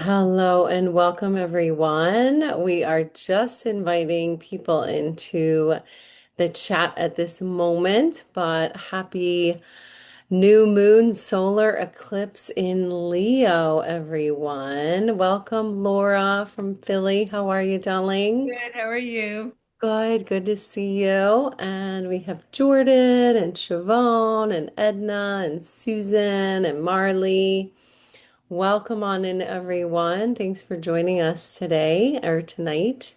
Hello and welcome, everyone. We are just inviting people into the chat at this moment, but happy new moon solar eclipse in Leo, everyone. Welcome, Laura from Philly. How are you, darling? Good, how are you? Good to see you. And we have Jordan and Siobhan and Edna and Susan and Marley. Welcome on in, everyone. Thanks for joining us today or tonight.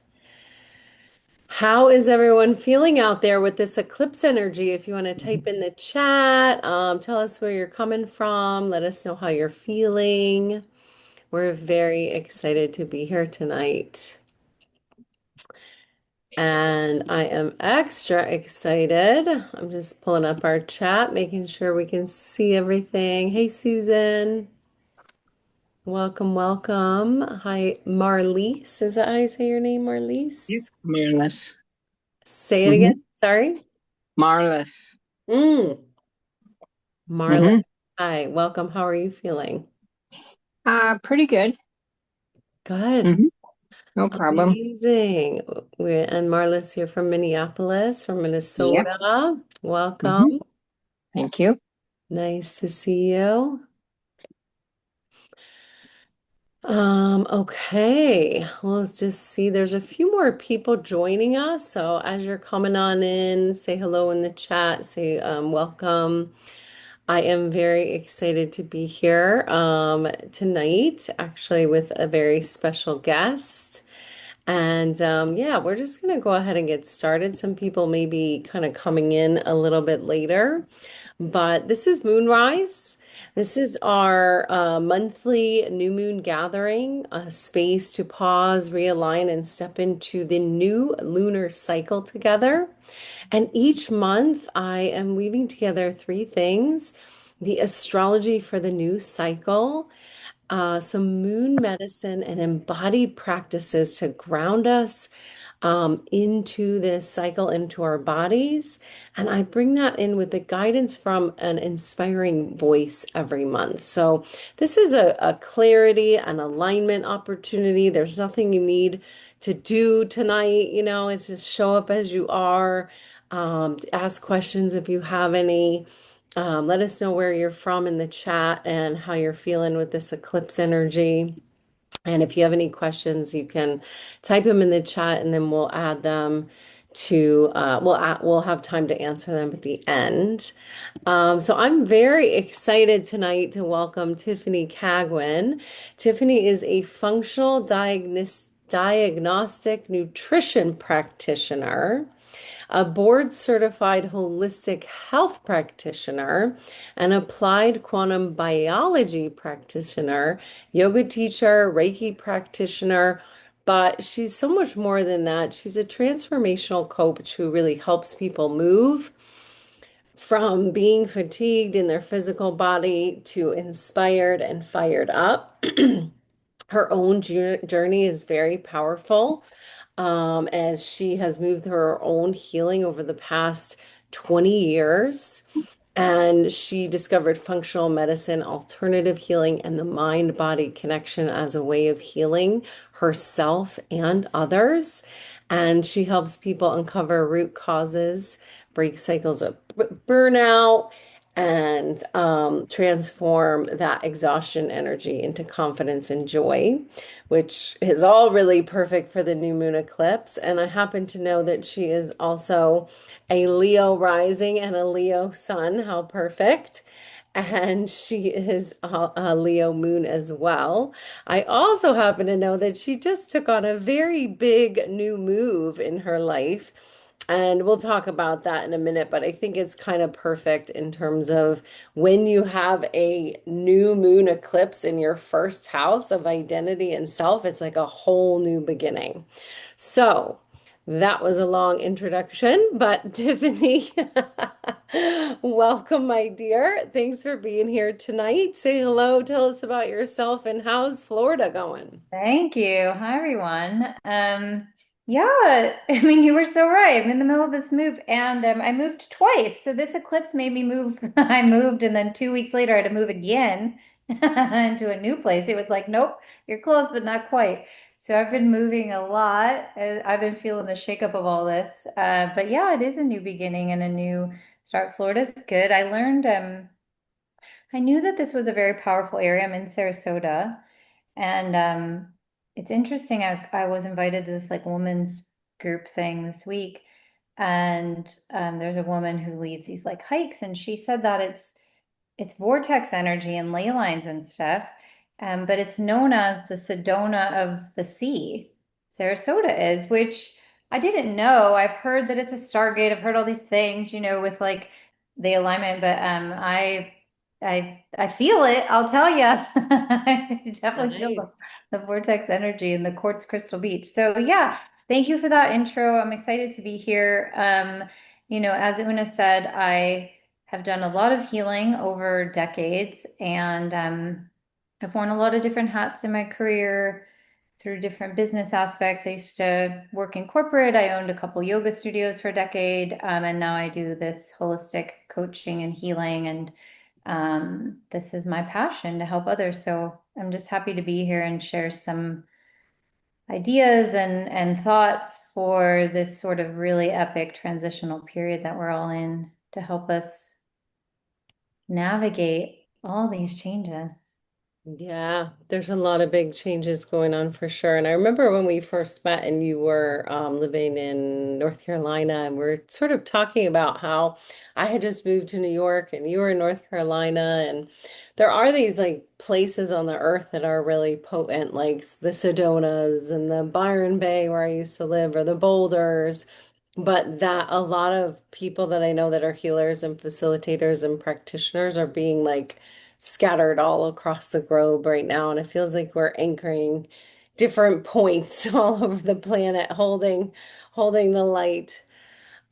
How is everyone feeling out there with this eclipse energy? If you want to type in the chat, tell us where you're coming from. Let us know how you're feeling. We're very excited to be here tonight. And I am extra excited. I'm just pulling up our chat, making sure we can see everything. Hey, Susan. Welcome, welcome. Hi, Marlise. Is that how you say your name, Yep. Marlise? Marvelous. Say it again. hmm Sorry. Marvelous. Mm, Marla. hmm Hi, welcome. How are you feeling? Pretty good. Good. hmm No problem. Amazing. And Marlis, you're from Minneapolis, from Yep. Minnesota. hmm Welcome. Thank you. Nice to see you. Okay. Well, let's just see. There's a few more people joining us. So as you're coming on in, say hello in the chat, say welcome. I am very excited to be here tonight, actually, with a very special guest. And yeah, we're just going to go ahead and get started. Some people may be kind of coming in a little bit later, but this is Moonrise. This is our monthly new moon gathering, a space to pause, realign, and step into the new lunar cycle together. And each month, I am weaving together three things: the astrology for the new cycle, some moon medicine, and embodied practices to ground us into this cycle, into our bodies. And I bring that in with the guidance from an inspiring voice every month. So this is a clarity and alignment opportunity. There's nothing you need to do tonight. It's just show up as you are. Ask questions if you have any. Let us know where you're from in the chat and how you're feeling with this eclipse energy. And if you have any questions, you can type them in the chat and then we'll add them to, we'll have time to answer them at the end. So I'm very excited tonight to welcome Tiffany Cagwin. Tiffany is a functional diagnostic nutrition practitioner, a board certified holistic health practitioner, an applied quantum biology practitioner, yoga teacher, Reiki practitioner. But she's so much more than that. She's a transformational coach who really helps people move from being fatigued in their physical body to inspired and fired up. Her own journey is very powerful, as she has moved through her own healing over the past 20 years. And she discovered functional medicine, alternative healing, and the mind body connection as a way of healing herself and others. And she helps people uncover root causes, break cycles of burnout, and transform that exhaustion energy into confidence and joy, which is all really perfect for the new moon eclipse. And I happen to know that she is also a Leo rising and a Leo sun. How perfect. And she is a Leo moon as well. I also happen to know that she just took on a very big new move in her life. And we'll talk about that in a minute, but I think it's kind of perfect in terms of when you have a new moon eclipse in your first house of identity and self, it's like a whole new beginning. So, that was a long introduction, but Tiffany, welcome, my dear. Thanks for being here tonight. Say hello, tell us about yourself, and how's Florida going? Thank you. Hi, everyone. Yeah, I mean, you were so right. I'm in the middle of this move and I moved twice. So this eclipse made me move. I moved and then 2 weeks later I had to move again into a new place. It was like, nope, you're close, but not quite. So I've been moving a lot. I've been feeling the shakeup of all this. But yeah, it is a new beginning and a new start. Florida's good. I learned, I knew that this was a very powerful area. I'm in Sarasota, and it's interesting. I was invited to this like women's group thing this week, and there's a woman who leads these like hikes, and she said that it's vortex energy and ley lines and stuff, but it's known as the Sedona of the sea. Sarasota is, which I didn't know. I've heard that it's a stargate. I've heard all these things, with like the alignment, but I feel it. I'll tell you, I definitely feel Nice. the vortex energy in the quartz crystal beach. So yeah, thank you for that intro. I'm excited to be here. As Una said, I have done a lot of healing over decades, and I've worn a lot of different hats in my career through different business aspects. I used to work in corporate. I owned a couple yoga studios for a decade, and now I do this holistic coaching and healing, and this is my passion to help others. So I'm just happy to be here and share some ideas and thoughts for this sort of really epic transitional period that we're all in to help us navigate all these changes. Yeah, there's a lot of big changes going on for sure. And I remember when we first met and you were living in North Carolina, and we're sort of talking about how I had just moved to New York and you were in North Carolina. And there are these like places on the earth that are really potent, like the Sedonas and the Byron Bay where I used to live, or the Boulders. But that a lot of people that I know that are healers and facilitators and practitioners are being like scattered all across the globe right now. And it feels like we're anchoring different points all over the planet, holding the light.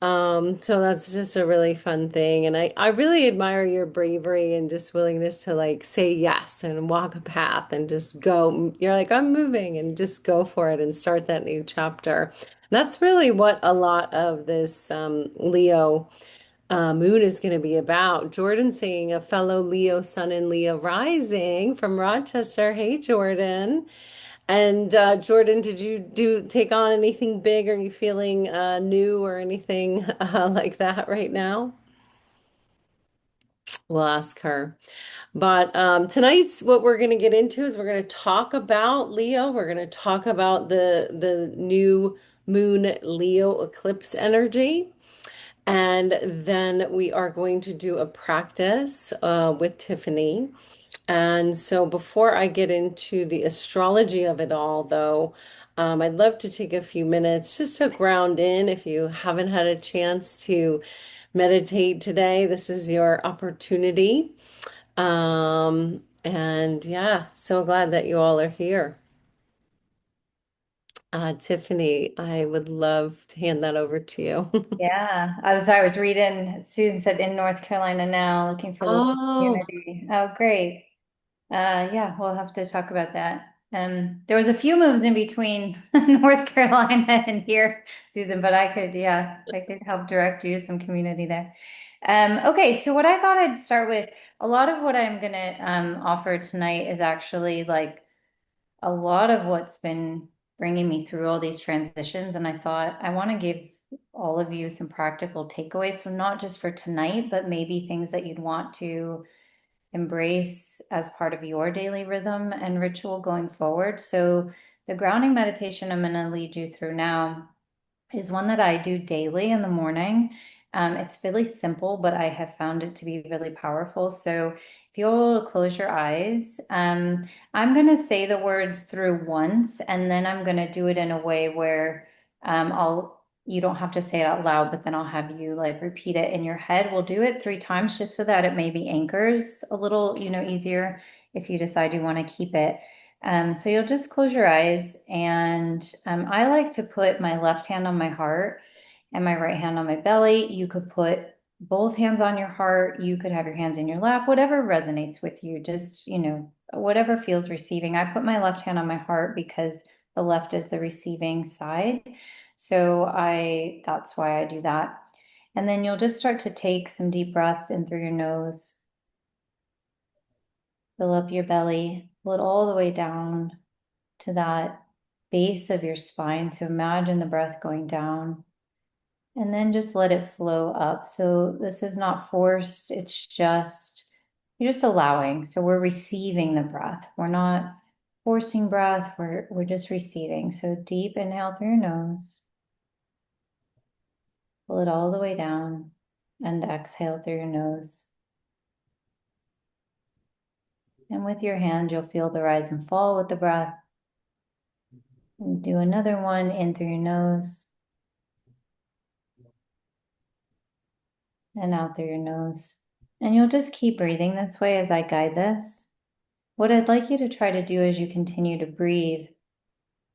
So that's just a really fun thing. And I really admire your bravery and just willingness to like say yes and walk a path and just go. You're like, I'm moving and just go for it and start that new chapter. That's really what a lot of this Leo moon is going to be about. Jordan saying a fellow Leo sun and Leo rising from Rochester. Hey, Jordan. And Jordan, did you do take on anything big? Are you feeling new or anything like that right now? We'll ask her. But tonight's what we're going to get into is we're going to talk about Leo. We're going to talk about the new moon Leo eclipse energy. And then we are going to do a practice with Tiffany. And so before I get into the astrology of it all, though, I'd love to take a few minutes just to ground in. If you haven't had a chance to meditate today, this is your opportunity. And yeah, so glad that you all are here. Tiffany, I would love to hand that over to you. Yeah, I was reading, Susan said in North Carolina now, looking for local Oh, community. Oh, great. Yeah, we'll have to talk about that. There was a few moves in between North Carolina and here, Susan, but I could help direct you to some community there. Okay, so what I thought I'd start with, a lot of what I'm gonna offer tonight is actually like a lot of what's been bringing me through all these transitions. And I thought I want to give all of you some practical takeaways. So, not just for tonight, but maybe things that you'd want to embrace as part of your daily rhythm and ritual going forward. So, the grounding meditation I'm going to lead you through now is one that I do daily in the morning. It's really simple, but I have found it to be really powerful. So if you'll close your eyes, I'm going to say the words through once, and then I'm going to do it in a way where you don't have to say it out loud, but then I'll have you like repeat it in your head. We'll do it 3 times just so that it maybe anchors a little, easier if you decide you want to keep it. So you'll just close your eyes, and I like to put my left hand on my heart and my right hand on my belly. You could put both hands on your heart. You could have your hands in your lap, whatever resonates with you, just, whatever feels receiving. I put my left hand on my heart because the left is the receiving side. So that's why I do that. And then you'll just start to take some deep breaths in through your nose Fill up your belly, pull it all the way down to that base of your spine. So imagine the breath going down and then just let it flow up. So this is not forced, it's just, you're just allowing. So we're receiving the breath. We're not forcing breath, we're just receiving. So deep inhale through your nose. Pull it all the way down and exhale through your nose. And with your hand, you'll feel the rise and fall with the breath. And do another one in through your nose and out through your nose. And you'll just keep breathing this way as I guide this. What I'd like you to try to do as you continue to breathe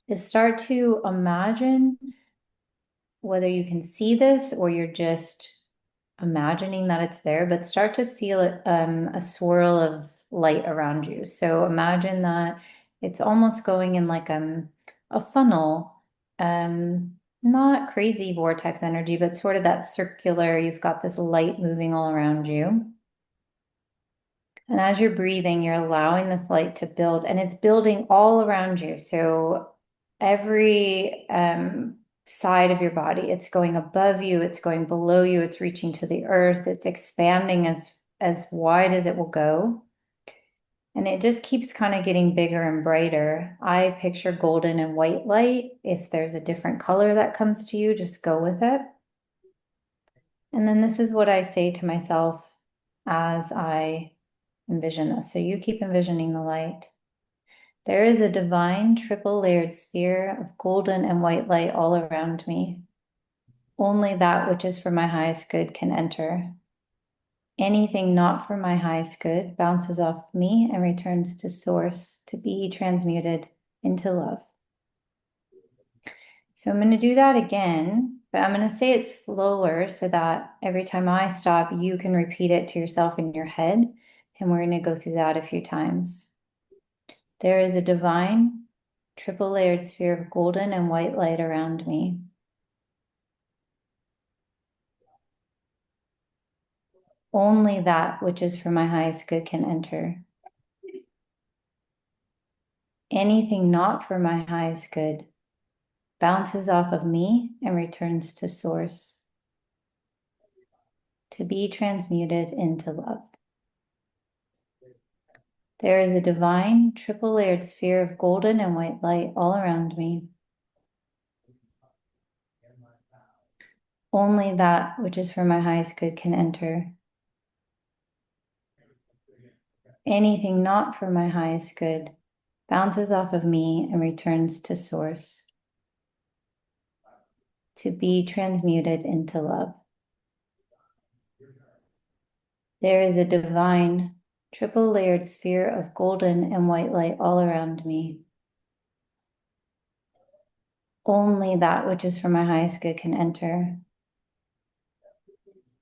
is start to imagine, whether you can see this or you're just imagining that it's there, but start to see a swirl of light around you. So imagine that it's almost going in like a funnel, not crazy vortex energy, but sort of that circular, you've got this light moving all around you. And as you're breathing, you're allowing this light to build, and it's building all around you. So every side of your body, it's going above you, it's going below you, it's reaching to the earth, it's expanding as wide as it will go. And it just keeps kind of getting bigger and brighter. I picture golden and white light. If there's a different color that comes to you, just go with it. And then this is what I say to myself as I envision this. So you keep envisioning the light. There is a divine triple layered sphere of golden and white light all around me. Only that which is for my highest good can enter. Anything not for my highest good bounces off me and returns to source to be transmuted into love. So I'm going to do that again, but I'm going to say it slower so that every time I stop, you can repeat it to yourself in your head. And we're going to go through that a few times. There is a divine, triple layered sphere of golden and white light around me. Only that which is for my highest good can enter. Anything not for my highest good bounces off of me and returns to source to be transmuted into love. There is a divine, triple layered sphere of golden and white light all around me. Only that which is for my highest good can enter. Anything not for my highest good bounces off of me and returns to source to be transmuted into love. There is a divine, triple layered sphere of golden and white light all around me. Only that which is for my highest good can enter.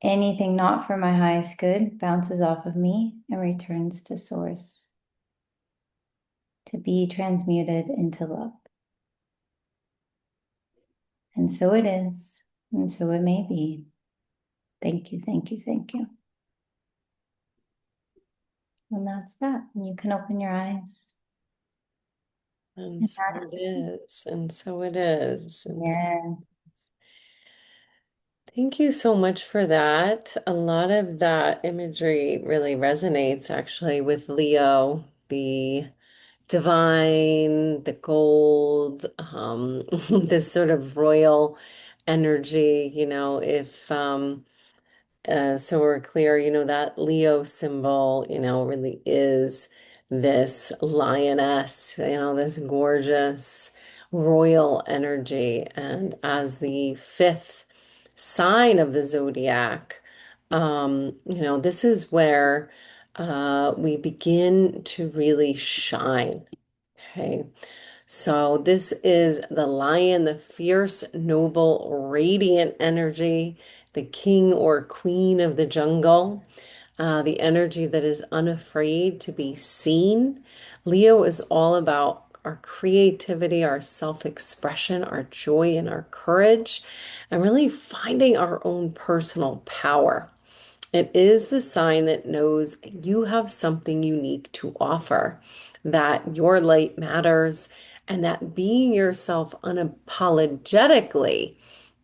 Anything not for my highest good bounces off of me and returns to source to be transmuted into love. And so it is, and so it may be. Thank you, thank you, thank you. And that's that. And you can open your eyes. And so it is, and so it is. Yeah. Thank you so much for that. A lot of that imagery really resonates actually with Leo, the divine, the gold, this sort of royal energy, if so we're clear, that Leo symbol, really is this lioness, this gorgeous royal energy. And as the fifth sign of the zodiac, this is where we begin to really shine. Okay. So this is the lion, the fierce, noble, radiant energy, the king or queen of the jungle, the energy that is unafraid to be seen. Leo is all about our creativity, our self-expression, our joy, and our courage, and really finding our own personal power. It is the sign that knows you have something unique to offer, that your light matters, and that being yourself unapologetically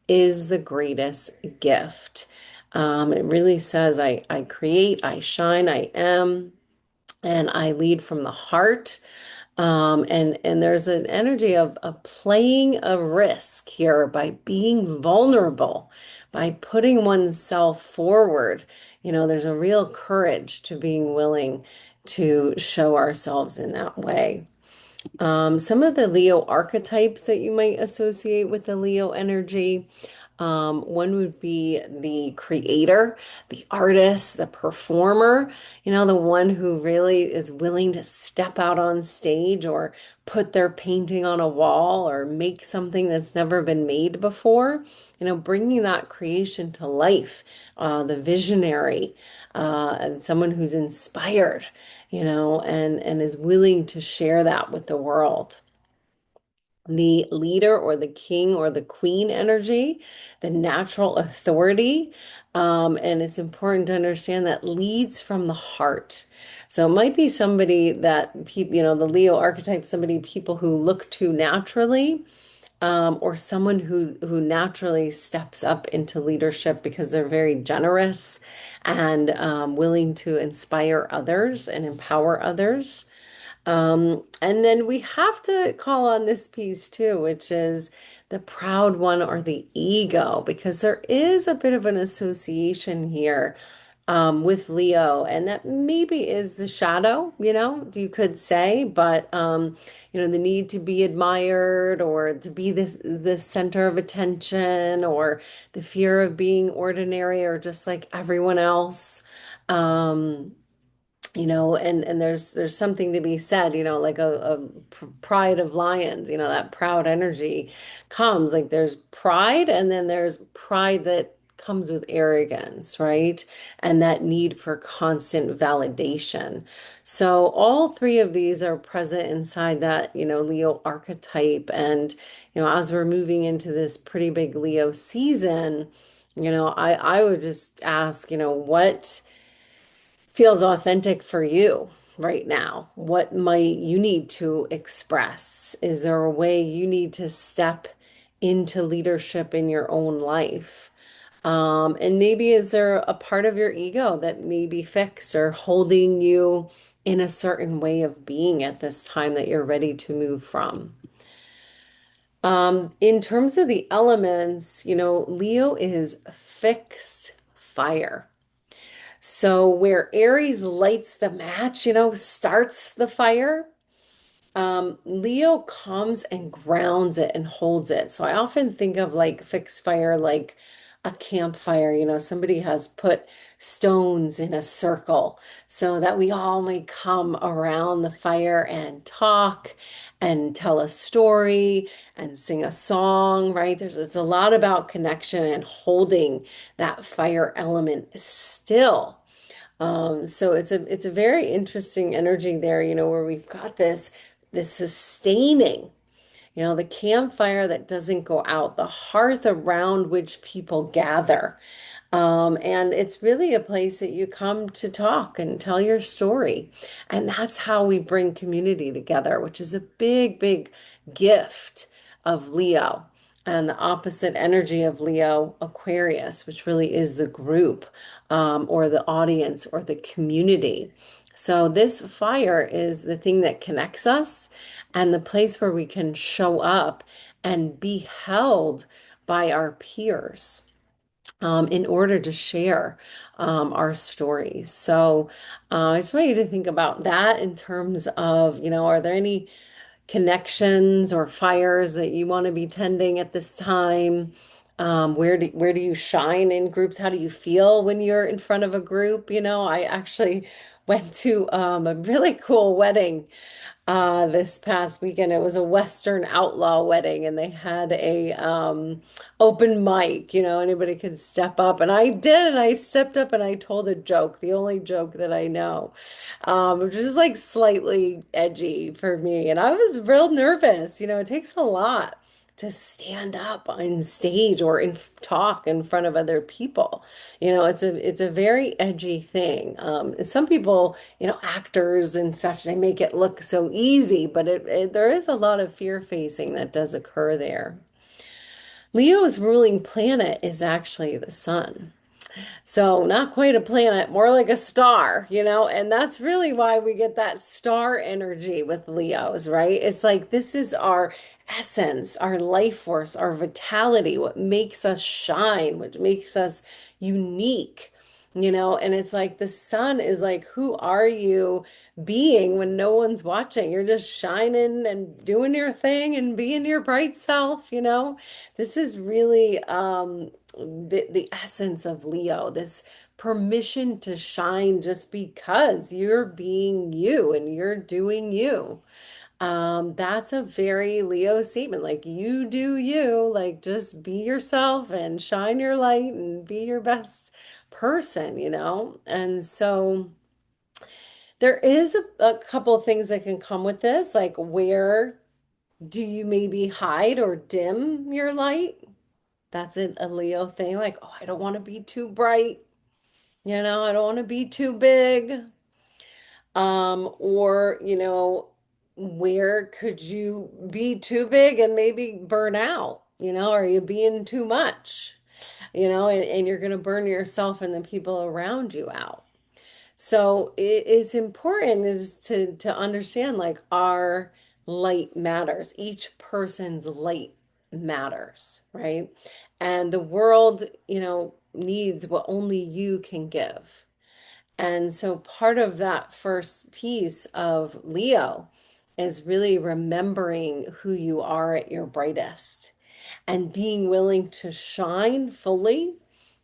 is the greatest gift. It really says, I create, I shine, I am, and I lead from the heart. And there's an energy of playing a risk here by being vulnerable, by putting oneself forward. There's a real courage to being willing to show ourselves in that way. Some of the Leo archetypes that you might associate with the Leo energy. One would be the creator, the artist, the performer, the one who really is willing to step out on stage or put their painting on a wall or make something that's never been made before, bringing that creation to life, the visionary, and someone who's inspired, and is willing to share that with the world. The leader or the king or the queen energy, the natural authority. And it's important to understand that leads from the heart. So it might be somebody that people, the Leo archetype, somebody people who look to naturally, or someone who naturally steps up into leadership because they're very generous and willing to inspire others and empower others. And then we have to call on this piece too, which is the proud one or the ego, because there is a bit of an association here with Leo, and that maybe is the shadow, you could say, but the need to be admired or to be the center of attention or the fear of being ordinary or just like everyone else. Um, and there's something to be said, like a pride of lions, that proud energy comes like there's pride and then there's pride that comes with arrogance, right? And that need for constant validation. So all three of these are present inside that, Leo archetype. And, as we're moving into this pretty big Leo season, I would just ask, what feels authentic for you right now? What might you need to express? Is there a way you need to step into leadership in your own life? And maybe is there a part of your ego that may be fixed or holding you in a certain way of being at this time that you're ready to move from? In terms of the elements, Leo is fixed fire. So where Aries lights the match, starts the fire, Leo comes and grounds it and holds it. So I often think of like fixed fire, like a campfire, somebody has put stones in a circle so that we all may come around the fire and talk and tell a story and sing a song, right? It's a lot about connection and holding that fire element still. So it's a very interesting energy there, where we've got this sustaining, the campfire that doesn't go out, the hearth around which people gather. And it's really a place that you come to talk and tell your story. And that's how we bring community together, which is a big, big gift of Leo. And the opposite energy of Leo, Aquarius, which really is the group, or the audience or the community. So this fire is the thing that connects us and the place where we can show up and be held by our peers, in order to share our stories. So I just want you to think about that in terms of, are there any connections or fires that you want to be tending at this time? Where do you shine in groups? How do you feel when you're in front of a group? I actually went to a really cool wedding this past weekend. It was a Western outlaw wedding, and they had a open mic. Anybody could step up, and I did. And I stepped up and I told a joke, the only joke that I know, which is like slightly edgy for me. And I was real nervous. It takes a lot to stand up on stage or talk in front of other people. It's a very edgy thing. And some people, actors and such, they make it look so easy, but there is a lot of fear facing that does occur there. Leo's ruling planet is actually the sun. So not quite a planet, more like a star, and that's really why we get that star energy with Leos, right? It's like this is our essence, our life force, our vitality, what makes us shine, what makes us unique. And it's like the sun is like, who are you being when no one's watching? You're just shining and doing your thing and being your bright self. This is really the essence of Leo, this permission to shine just because you're being you and you're doing you. That's a very Leo statement. Like, you do you, like, just be yourself and shine your light and be your best person. And so there is a couple of things that can come with this, like, where do you maybe hide or dim your light? That's a Leo thing. Like, oh, I don't want to be too bright. I don't want to be too big. Or, where could you be too big and maybe burn out? Are you being too much? And you're going to burn yourself and the people around you out. So it's important is to understand, like, our light matters. Each person's light matters, right? And the world, needs what only you can give. And so part of that first piece of Leo is really remembering who you are at your brightest and being willing to shine fully,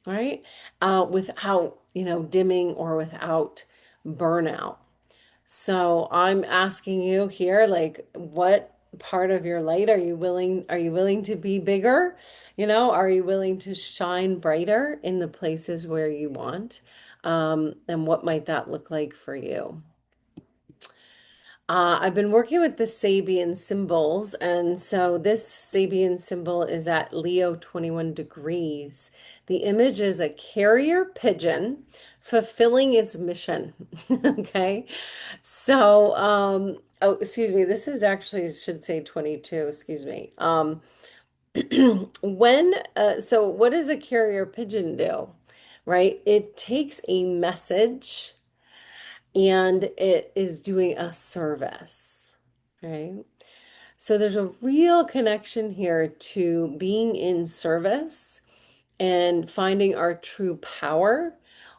right? Without, dimming or without burnout. So I'm asking you here, like, what part of your light are you willing to be bigger? Are you willing to shine brighter in the places where you want? And what might that look like for you? I've been working with the Sabian symbols, and so this Sabian symbol is at Leo 21 degrees. The image is a carrier pigeon fulfilling its mission. Okay. So, oh, excuse me, this is actually, should say 22, excuse me. So what does a carrier pigeon do? Right? It takes a message and it is doing a service, right? So there's a real connection here to being in service and finding our true power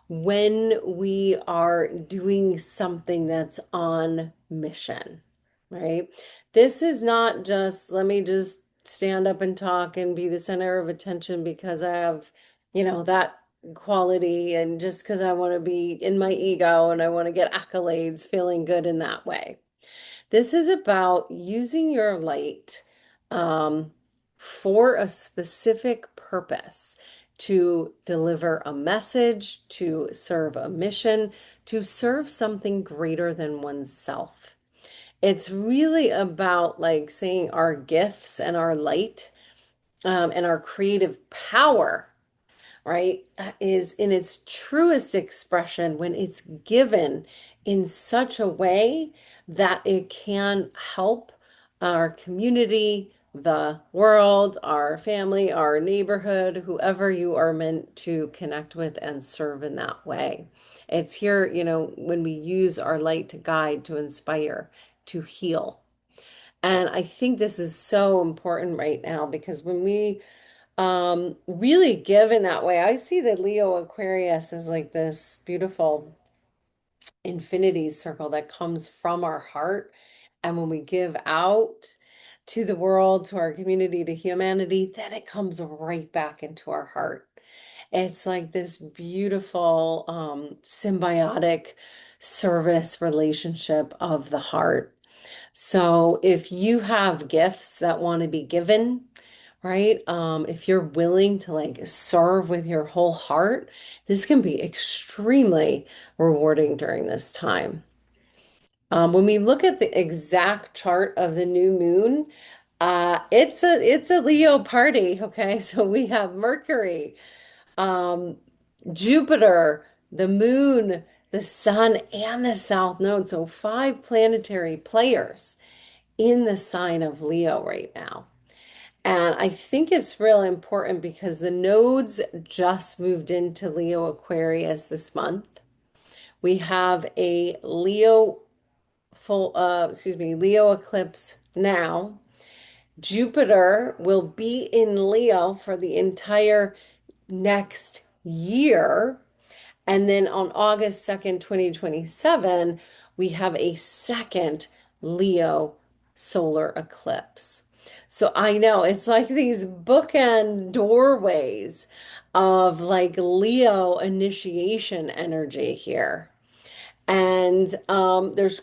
when we are doing something that's on mission, right? This is not just, let me just stand up and talk and be the center of attention because I have, that quality, and just because I want to be in my ego and I want to get accolades, feeling good in that way. This is about using your light um, for a specific purpose, to deliver a message, to serve a mission, to serve something greater than oneself. It's really about, like, saying our gifts and our light and our creative power, right, is in its truest expression when it's given in such a way that it can help our community, the world, our family, our neighborhood, whoever you are meant to connect with and serve in that way. It's here, when we use our light to guide, to inspire, to heal. And I think this is so important right now because when we really give in that way, I see the Leo Aquarius as like this beautiful infinity circle that comes from our heart. And when we give out to the world, to our community, to humanity, then it comes right back into our heart. It's like this beautiful symbiotic service relationship of the heart. So if you have gifts that want to be given, right? If you're willing to, like, serve with your whole heart, this can be extremely rewarding during this time. When we look at the exact chart of the new moon, It's a Leo party, okay? So we have Mercury, um, Jupiter, the moon, the sun, and the south node. So five planetary players in the sign of Leo right now. And I think it's real important because the nodes just moved into Leo Aquarius this month. We have a Leo eclipse now. Jupiter will be in Leo for the entire next year. And then on August 2nd, 2027, we have a second Leo solar eclipse. So I know it's like these bookend doorways of like Leo initiation energy here. And there's,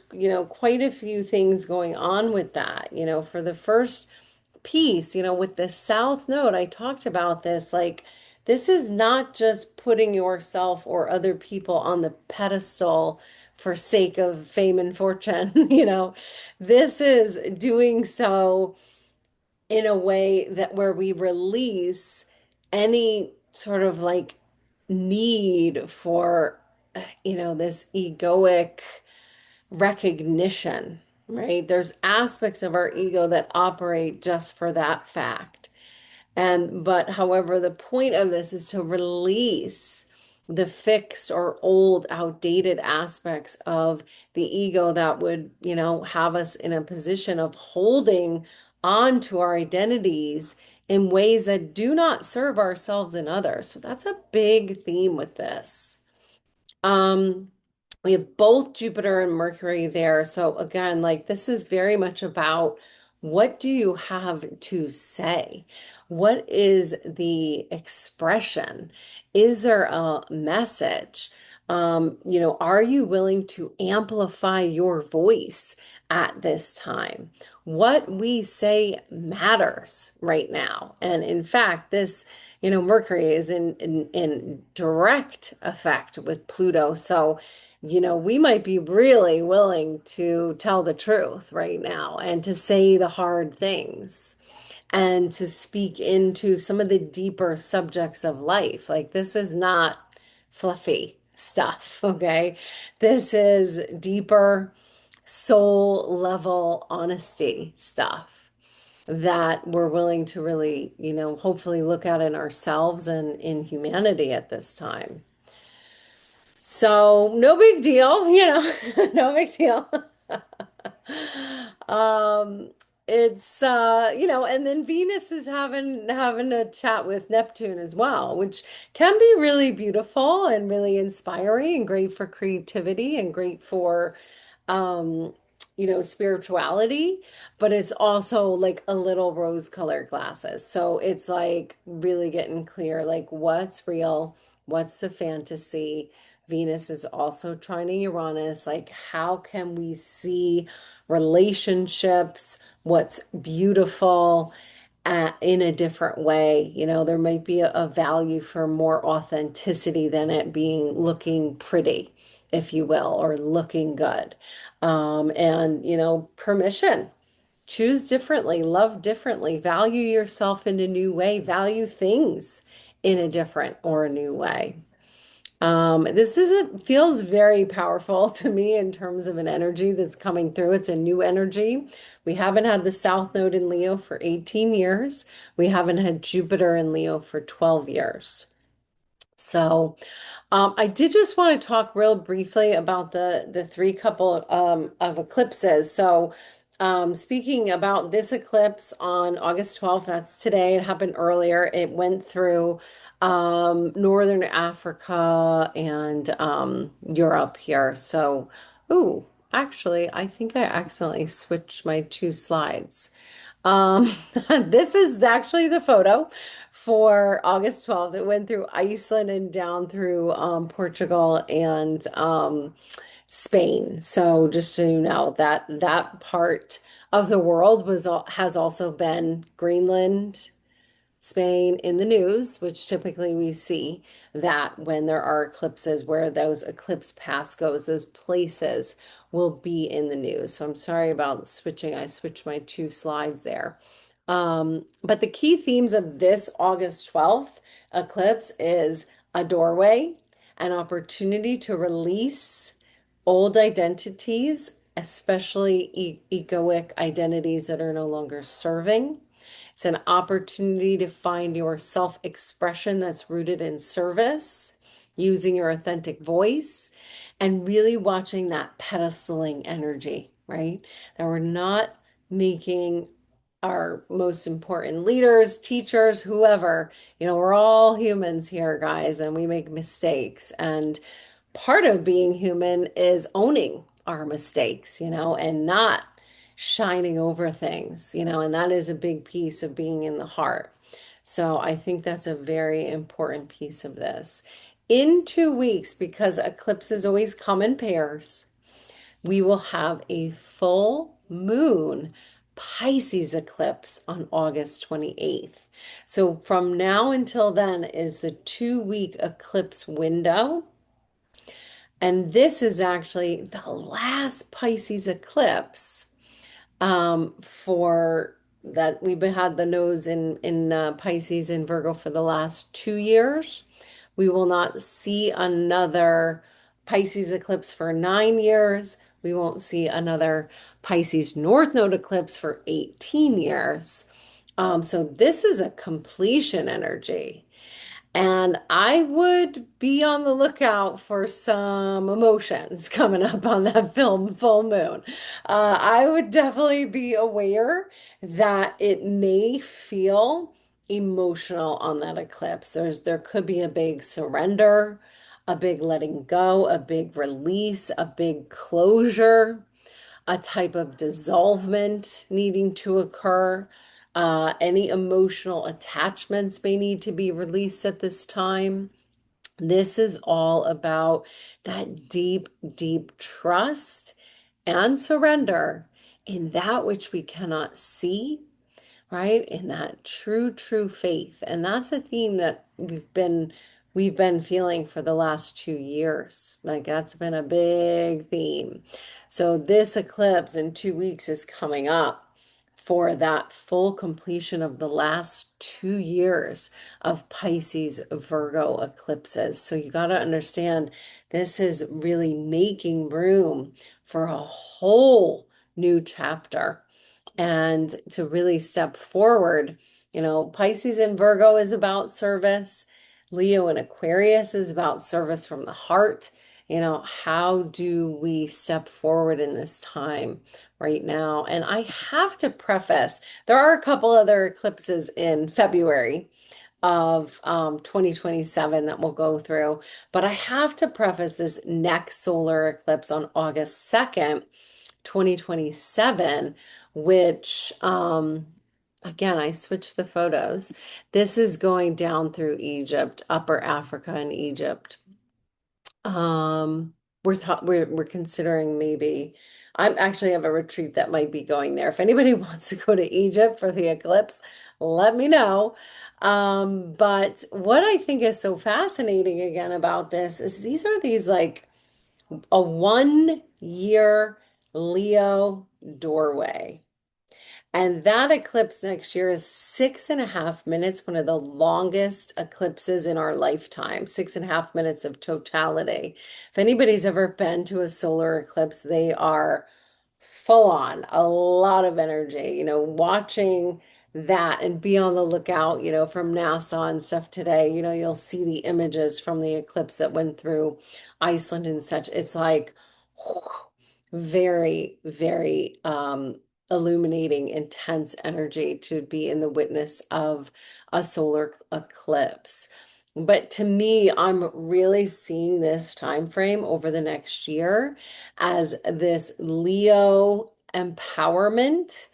quite a few things going on with that. For the first piece, with the South Node, I talked about this. Like, this is not just putting yourself or other people on the pedestal for sake of fame and fortune. This is doing so in a way that where we release any sort of like need for, this egoic recognition, right? There's aspects of our ego that operate just for that fact. But however, the point of this is to release the fixed or old, outdated aspects of the ego that would, have us in a position of holding on to our identities in ways that do not serve ourselves and others. So that's a big theme with this. Um, we have both Jupiter and Mercury there. So again, like this is very much about what do you have to say? What is the expression? Is there a message? Are you willing to amplify your voice at this time? What we say matters right now. And in fact, this Mercury is in direct effect with Pluto. So, we might be really willing to tell the truth right now and to say the hard things and to speak into some of the deeper subjects of life. Like, this is not fluffy stuff, okay? This is deeper soul level honesty stuff that we're willing to really, hopefully look at in ourselves and in humanity at this time. So no big deal, no big deal. Um, and then Venus is having a chat with Neptune as well, which can be really beautiful and really inspiring and great for creativity and great for spirituality, but it's also like a little rose-colored glasses. So it's like really getting clear, like what's real, what's the fantasy. Venus is also trining Uranus. Like, how can we see relationships, what's beautiful, in a different way? There might be a value for more authenticity than it being looking pretty, if you will, or looking good. And, permission. Choose differently, love differently, value yourself in a new way, value things in a different or a new way. Feels very powerful to me in terms of an energy that's coming through. It's a new energy. We haven't had the South Node in Leo for 18 years. We haven't had Jupiter in Leo for 12 years. So, I did just want to talk real briefly about the three couple of eclipses. So, speaking about this eclipse on August 12th, that's today. It happened earlier. It went through Northern Africa and Europe here. So, ooh, actually, I think I accidentally switched my two slides. Um, this is actually the photo for August 12th. It went through Iceland and down through Portugal and Spain. So just so you know that that part of the world has also been Greenland, Spain in the news, which typically we see that when there are eclipses where those eclipse paths goes, those places will be in the news. So I'm sorry about switching. I switched my two slides there. But the key themes of this August 12th eclipse is a doorway, an opportunity to release old identities, especially egoic identities that are no longer serving. It's an opportunity to find your self-expression that's rooted in service, using your authentic voice, and really watching that pedestaling energy, right? That we're not making our most important leaders, teachers, whoever, we're all humans here, guys, and we make mistakes. And part of being human is owning our mistakes, and not shining over things, and that is a big piece of being in the heart. So I think that's a very important piece of this. In 2 weeks, because eclipses always come in pairs, we will have a full moon Pisces eclipse on August 28th. So from now until then is the 2 week eclipse window. And this is actually the last Pisces eclipse for that. We've had the nose in Pisces and Virgo for the last 2 years. We will not see another Pisces eclipse for 9 years. We won't see another Pisces North Node eclipse for 18 years. So this is a completion energy. And I would be on the lookout for some emotions coming up on that film full moon. I would definitely be aware that it may feel emotional on that eclipse. There could be a big surrender, a big letting go, a big release, a big closure, a type of dissolvement needing to occur. Any emotional attachments may need to be released at this time. This is all about that deep, deep trust and surrender in that which we cannot see, right? In that true, true faith. And that's a theme that we've been feeling for the last 2 years. Like that's been a big theme. So this eclipse in 2 weeks is coming up for that full completion of the last 2 years of Pisces Virgo eclipses. So you got to understand this is really making room for a whole new chapter and to really step forward. Pisces and Virgo is about service. Leo and Aquarius is about service from the heart. How do we step forward in this time right now? And I have to preface, there are a couple other eclipses in February of 2027 that we'll go through, but I have to preface this next solar eclipse on August 2nd, 2027, which again, I switched the photos. This is going down through Egypt, Upper Africa and Egypt. We're considering maybe I actually have a retreat that might be going there. If anybody wants to go to Egypt for the eclipse, let me know. But what I think is so fascinating again about this is these like a 1 year Leo doorway. And that eclipse next year is 6.5 minutes, one of the longest eclipses in our lifetime, 6.5 minutes of totality. If anybody's ever been to a solar eclipse, they are full on, a lot of energy, watching that and be on the lookout, from NASA and stuff today. You'll see the images from the eclipse that went through Iceland and such. It's like very, very illuminating, intense energy to be in the witness of a solar eclipse. But to me, I'm really seeing this time frame over the next year as this Leo empowerment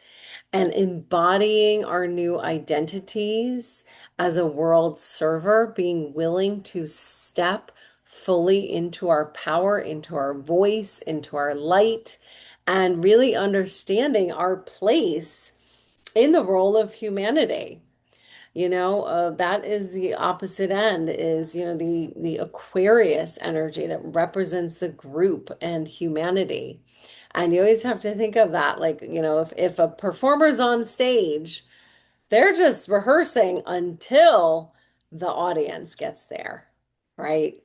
and embodying our new identities as a world server, being willing to step fully into our power, into our voice, into our light, and really understanding our place in the role of humanity. That is the opposite end is, the Aquarius energy that represents the group and humanity. And you always have to think of that, like, if a performer's on stage, They're just rehearsing until the audience gets there, right?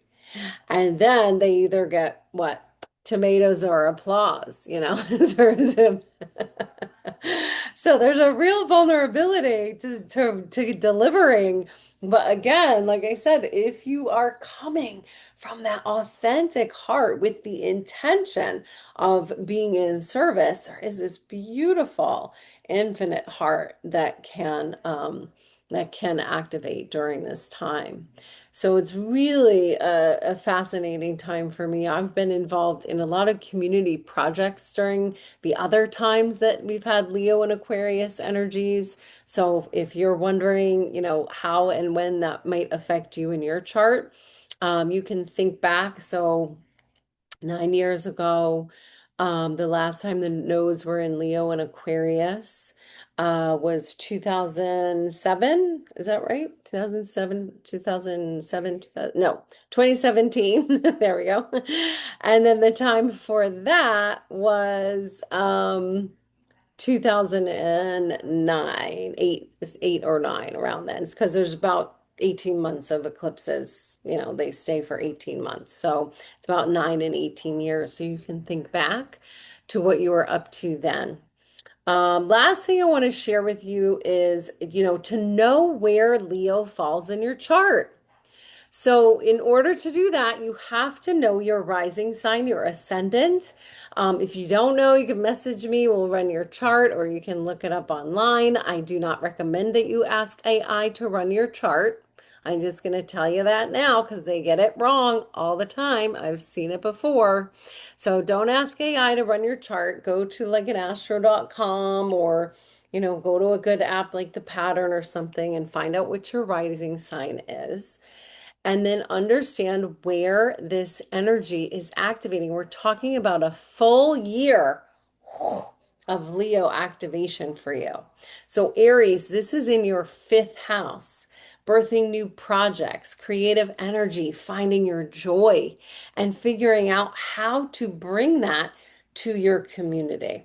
And then they either get what? Tomatoes or applause, you know? There's a- So there's a real vulnerability to delivering. But again, like I said, if you are coming from that authentic heart with the intention of being in service, there is this beautiful infinite heart that can activate during this time. So it's really a fascinating time for me. I've been involved in a lot of community projects during the other times that we've had Leo and Aquarius energies. So if you're wondering, how and when that might affect you in your chart, you can think back. So 9 years ago, the last time the nodes were in Leo and Aquarius was 2007. Is that right? 2007, 2007, 2000, no, 2017. There we go. And then the time before that was 2009, eight or nine around then. It's because there's about 18 months of eclipses. They stay for 18 months. So it's about 9 and 18 years. So you can think back to what you were up to then. Last thing I want to share with you is, to know where Leo falls in your chart. So, in order to do that, you have to know your rising sign, your ascendant. If you don't know, you can message me. We'll run your chart, or you can look it up online. I do not recommend that you ask AI to run your chart. I'm just going to tell you that now because they get it wrong all the time. I've seen it before. So, don't ask AI to run your chart. Go to like an astro.com or go to a good app like the Pattern or something and find out what your rising sign is and then understand where this energy is activating. We're talking about a full year of Leo activation for you. So, Aries, this is in your fifth house, birthing new projects, creative energy, finding your joy, and figuring out how to bring that to your community.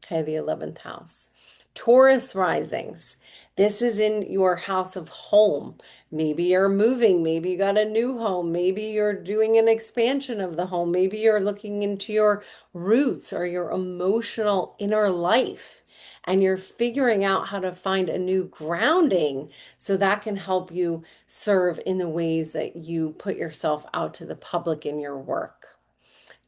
Okay, the 11th house. Taurus risings. This is in your house of home. Maybe you're moving. Maybe you got a new home. Maybe you're doing an expansion of the home. Maybe you're looking into your roots or your emotional inner life. And you're figuring out how to find a new grounding so that can help you serve in the ways that you put yourself out to the public in your work.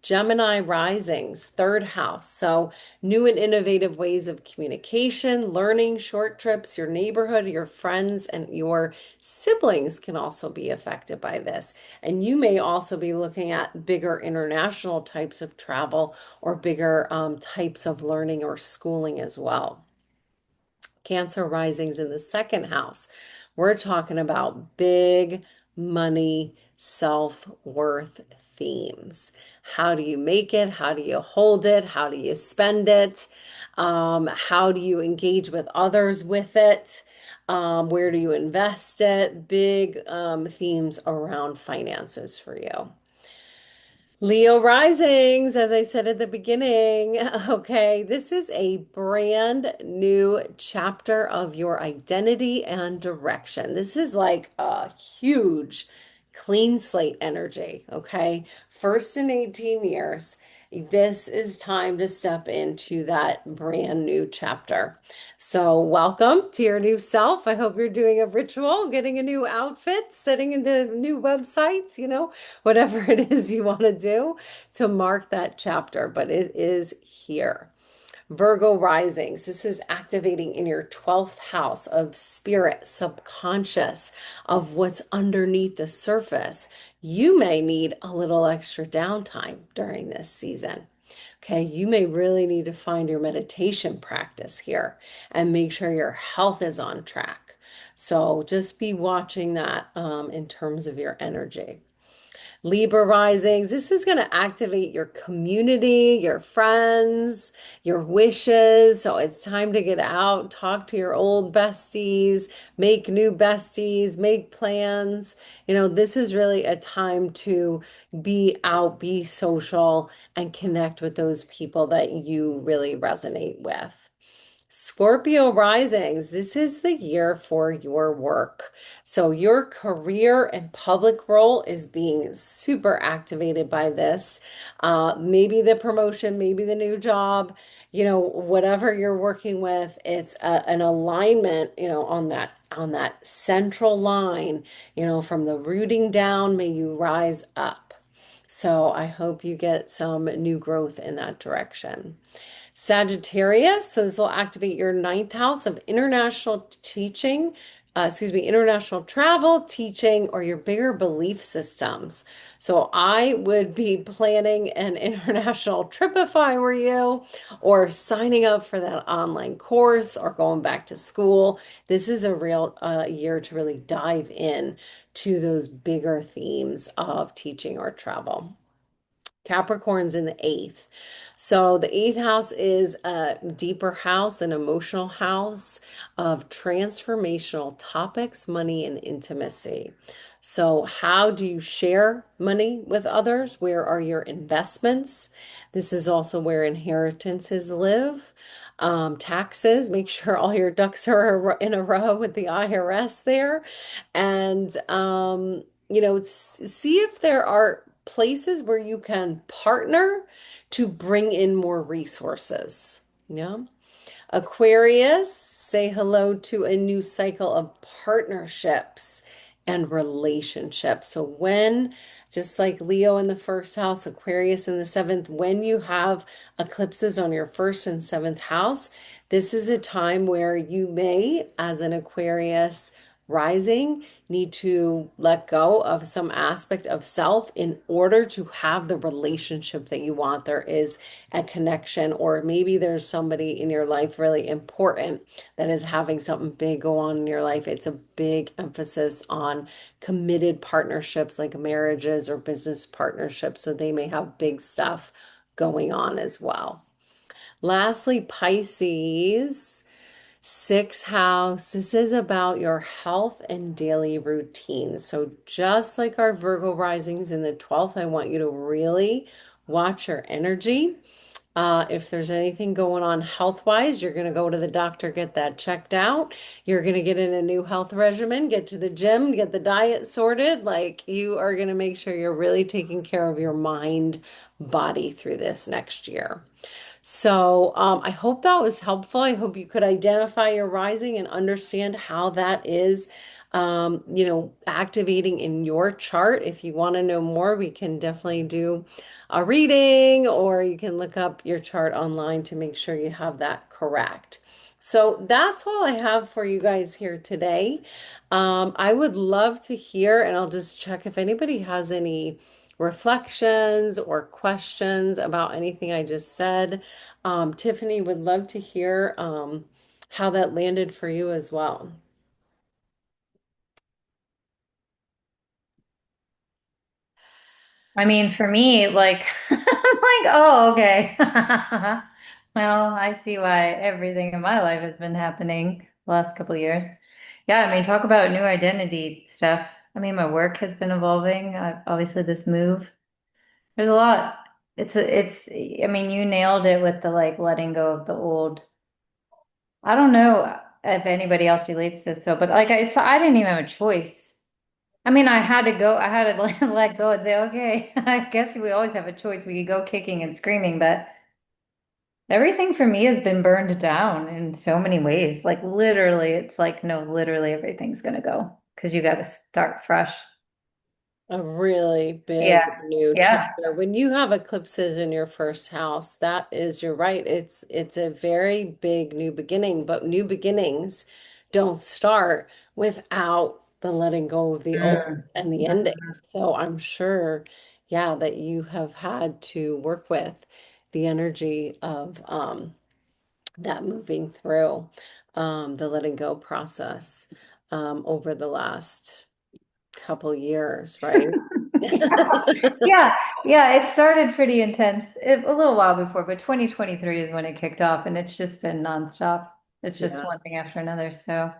Gemini risings, third house. So, new and innovative ways of communication, learning, short trips, your neighborhood, your friends, and your siblings can also be affected by this. And you may also be looking at bigger international types of travel or bigger types of learning or schooling as well. Cancer risings in the second house. We're talking about big money, self-worth themes. How do you make it? How do you hold it? How do you spend it? How do you engage with others with it? Where do you invest it? Big themes around finances for you. Leo risings, as I said at the beginning, okay, this is a brand new chapter of your identity and direction. This is like a huge clean slate energy, okay? First in 18 years, this is time to step into that brand new chapter. So, welcome to your new self. I hope you're doing a ritual, getting a new outfit, setting into new websites, whatever it is you want to do to mark that chapter, but it is here. Virgo risings. This is activating in your 12th house of spirit, subconscious, of what's underneath the surface. You may need a little extra downtime during this season. Okay, you may really need to find your meditation practice here and make sure your health is on track. So just be watching that in terms of your energy. Libra risings, this is going to activate your community, your friends, your wishes. So it's time to get out, talk to your old besties, make new besties, make plans. This is really a time to be out, be social, and connect with those people that you really resonate with. Scorpio risings, this is the year for your work. So your career and public role is being super activated by this. Maybe the promotion, maybe the new job, whatever you're working with, it's an alignment, on that central line, from the rooting down, may you rise up. So I hope you get some new growth in that direction. Sagittarius, so this will activate your ninth house of international teaching, international travel, teaching, or your bigger belief systems. So I would be planning an international trip if I were you, or signing up for that online course, or going back to school. This is a real year to really dive in to those bigger themes of teaching or travel. Capricorn's in the eighth. So the eighth house is a deeper house, an emotional house of transformational topics, money, and intimacy. So, how do you share money with others? Where are your investments? This is also where inheritances live. Taxes, make sure all your ducks are in a row with the IRS there. And, see if there are places where you can partner to bring in more resources. Yeah. Aquarius, say hello to a new cycle of partnerships and relationships. So, just like Leo in the first house, Aquarius in the seventh, when you have eclipses on your first and seventh house, this is a time where you may, as an Aquarius rising, need to let go of some aspect of self in order to have the relationship that you want. There is a connection, or maybe there's somebody in your life really important that is having something big go on in your life. It's a big emphasis on committed partnerships like marriages or business partnerships. So they may have big stuff going on as well. Lastly, Pisces. Sixth house, this is about your health and daily routine. So, just like our Virgo risings in the 12th, I want you to really watch your energy. If there's anything going on health-wise, you're going to go to the doctor, get that checked out. You're going to get in a new health regimen, get to the gym, get the diet sorted. Like you are going to make sure you're really taking care of your mind, body through this next year. So, I hope that was helpful. I hope you could identify your rising and understand how that is, activating in your chart. If you want to know more, we can definitely do a reading, or you can look up your chart online to make sure you have that correct. So that's all I have for you guys here today. I would love to hear, and I'll just check if anybody has any reflections or questions about anything I just said. Tiffany would love to hear how that landed for you as well. I mean, for me, like, I'm like, oh, okay. Well, I see why everything in my life has been happening the last couple of years. Yeah, I mean, talk about new identity stuff. I mean, my work has been evolving. Obviously, this move. There's a lot. I mean, you nailed it with the like letting go of the old. I don't know if anybody else relates to this though, but like I didn't even have a choice. I mean, I had to let go and say, okay, I guess we always have a choice. We could go kicking and screaming, but everything for me has been burned down in so many ways. Like literally, it's like, no, literally everything's gonna go because you got to start fresh. A really big Yeah. new Yeah. chapter. When you have eclipses in your first house, that is, you're right. It's a very big new beginning, but new beginnings don't start without the letting go of the old Mm. and the ending. So I'm sure, yeah, that you have had to work with the energy of that moving through the letting go process over the last couple years, right? Yeah, yeah, it started pretty intense a little while before, but 2023 is when it kicked off, and it's just been nonstop. It's just Yeah, one thing after another. So,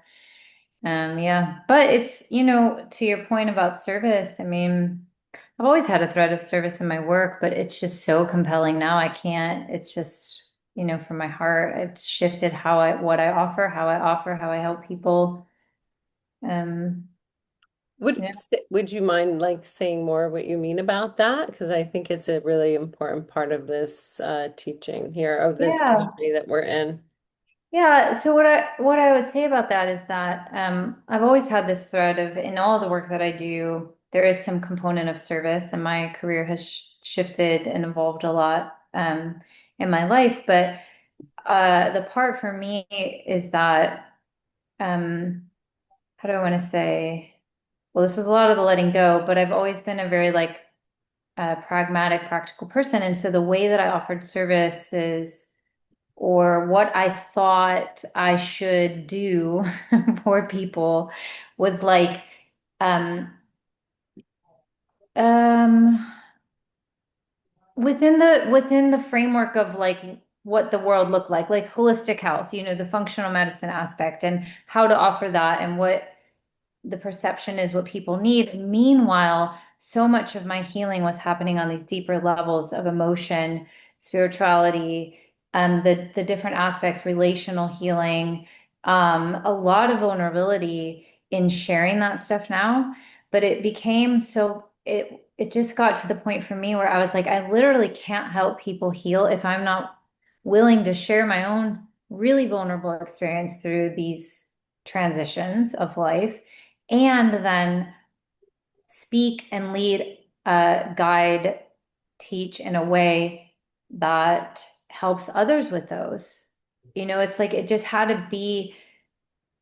yeah, but to your point about service, I mean, I've always had a thread of service in my work, but it's just so compelling now. I can't, it's just, from my heart. It's shifted what I offer, how I help people. Um, Would yeah. would you mind like saying more what you mean about that? Because I think it's a really important part of this teaching here of this Yeah. community that we're in. Yeah, so what I would say about that is that I've always had this thread of in all the work that I do, there is some component of service, and my career has shifted and evolved a lot in my life. But the part for me is that how do I want to say? Well, this was a lot of the letting go, but I've always been a very like pragmatic, practical person, and so the way that I offered services or what I thought I should do for people was like um um within the framework of like what the world looked like holistic health, the functional medicine aspect and how to offer that and what the perception is what people need. Meanwhile, so much of my healing was happening on these deeper levels of emotion, spirituality, the different aspects, relational healing, a lot of vulnerability in sharing that stuff now. But it became so it just got to the point for me where I was like, I literally can't help people heal if I'm not willing to share my own really vulnerable experience through these transitions of life and then speak and lead, guide, teach in a way that helps others with those. It's like it just had to be,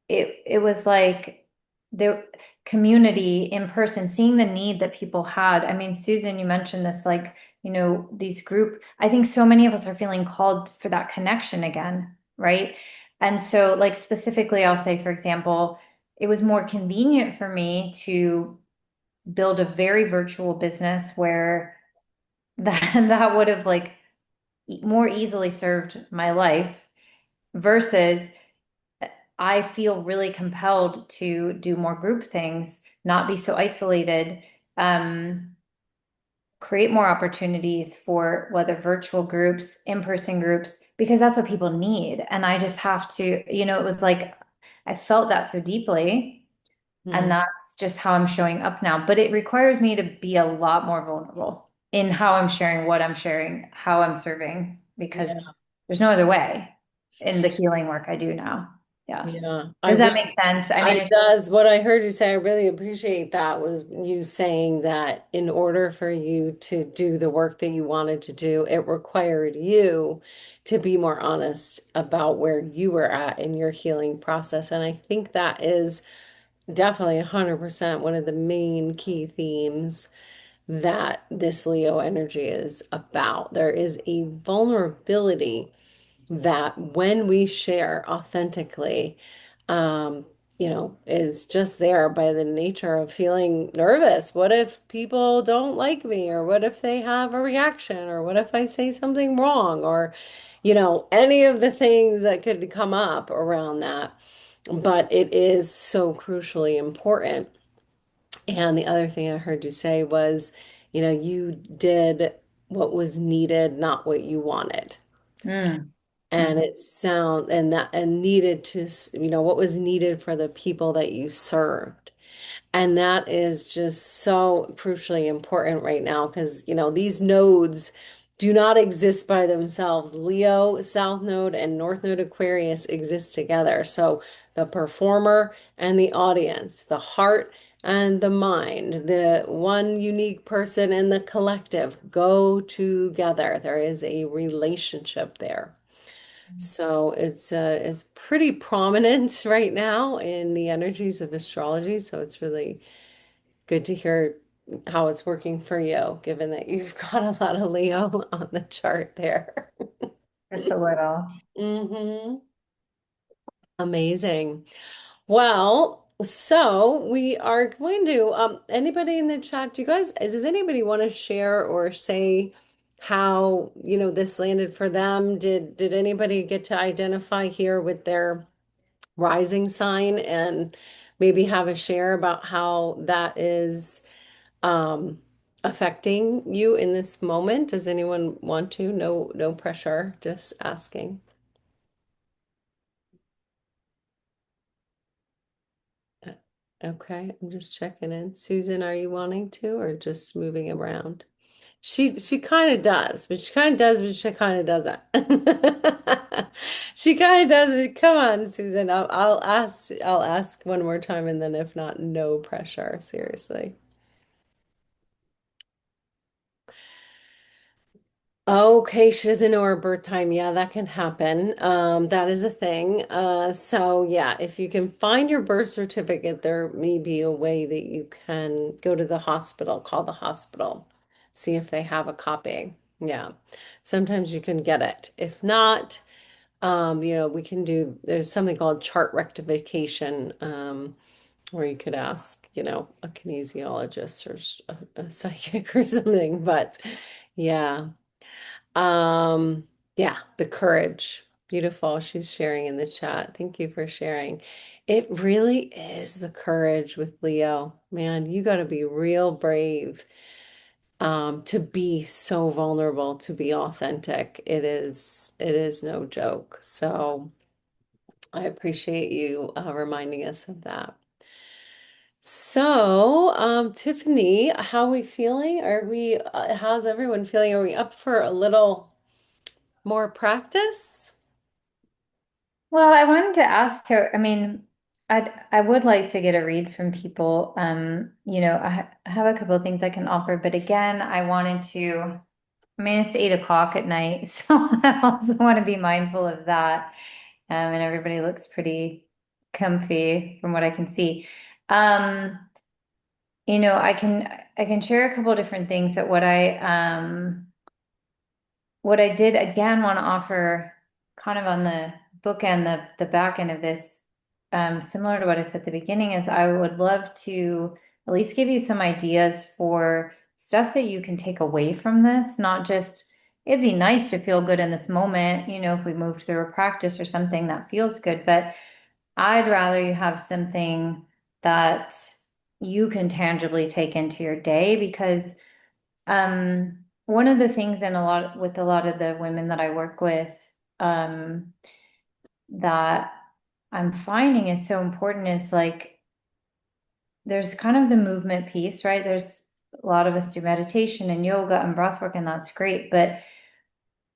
it was like the community in person, seeing the need that people had. I mean, Susan, you mentioned this, like, these group, I think so many of us are feeling called for that connection again, right? And so, like, specifically, I'll say, for example, it was more convenient for me to build a very virtual business where that would have like more easily served my life versus I feel really compelled to do more group things, not be so isolated, create more opportunities for whether virtual groups, in-person groups, because that's what people need. And I just have to, it was like I felt that so deeply. And Hmm. that's just how I'm showing up now. But it requires me to be a lot more vulnerable in how I'm sharing, what I'm sharing, how I'm serving, because Yeah, there's no other way in the healing work I do now. Yeah. yeah. Does that make sense? I mean, It does. What I heard you say, I really appreciate that was you saying that in order for you to do the work that you wanted to do, it required you to be more honest about where you were at in your healing process. And I think that is definitely 100% one of the main key themes that this Leo energy is about. There is a vulnerability that when we share authentically, um, is just there by the nature of feeling nervous. What if people don't like me? Or what if they have a reaction? Or what if I say something wrong? Or, any of the things that could come up around that. But it is so crucially important. And the other thing I heard you say was, you did what was needed, not what you wanted. mm, And mm, it sound and that and needed to, what was needed for the people that you served. And that is just so crucially important right now because, these nodes do not exist by themselves. Leo, South Node, and North Node Aquarius exist together. So the performer and the audience, the heart and the mind, the one unique person and the collective go together. There is a relationship there. So it's pretty prominent right now in the energies of astrology. So it's really good to hear how it's working for you, given that you've got a lot of Leo on the chart there. just a little. Hmm. Amazing. Well, so we are going to anybody in the chat, do you guys does anybody want to share or say how, this landed for them? Did anybody get to identify here with their rising sign and maybe have a share about how that is um affecting you in this moment? Does anyone want to? No, no pressure, just asking. Uh, Okay, I'm just checking in. Susan, are you wanting to or just moving around? She kind of does, but she kind of does, but she kind of doesn't. She kind of does, but come on, Susan. I'll ask one more time, and then if not, no pressure. Seriously. Okay, she doesn't know her birth time. Yeah, that can happen. That is a thing. So yeah, if you can find your birth certificate, there may be a way that you can go to the hospital, call the hospital, see if they have a copy. Yeah. Sometimes you can get it. If not, we can do, there's something called chart rectification, where you could ask, a kinesiologist or a psychic or something. But yeah. Um, yeah, the courage. Beautiful. She's sharing in the chat. Thank you for sharing. It really is the courage with Leo. Man, you got to be real brave to be so vulnerable, to be authentic. It is no joke. So I appreciate you reminding us of that. So, Tiffany, how are we feeling? How's everyone feeling? Are we up for a little more practice? Well, I wanted to ask her, I mean, I would like to get a read from people. I have a couple of things I can offer, but again, I mean, it's 8 o'clock at night, so I also want to be mindful of that. And everybody looks pretty comfy from what I can see. Um, I can share a couple of different things that what I did again want to offer kind of on the bookend, the back end of this, similar to what I said at the beginning, is I would love to at least give you some ideas for stuff that you can take away from this, not just it'd be nice to feel good in this moment, if we moved through a practice or something that feels good, but I'd rather you have something that you can tangibly take into your day because one of the things with a lot of the women that I work with, um, that I'm finding is so important is like there's kind of the movement piece, right? There's a lot of us do meditation and yoga and breath work, and that's great. But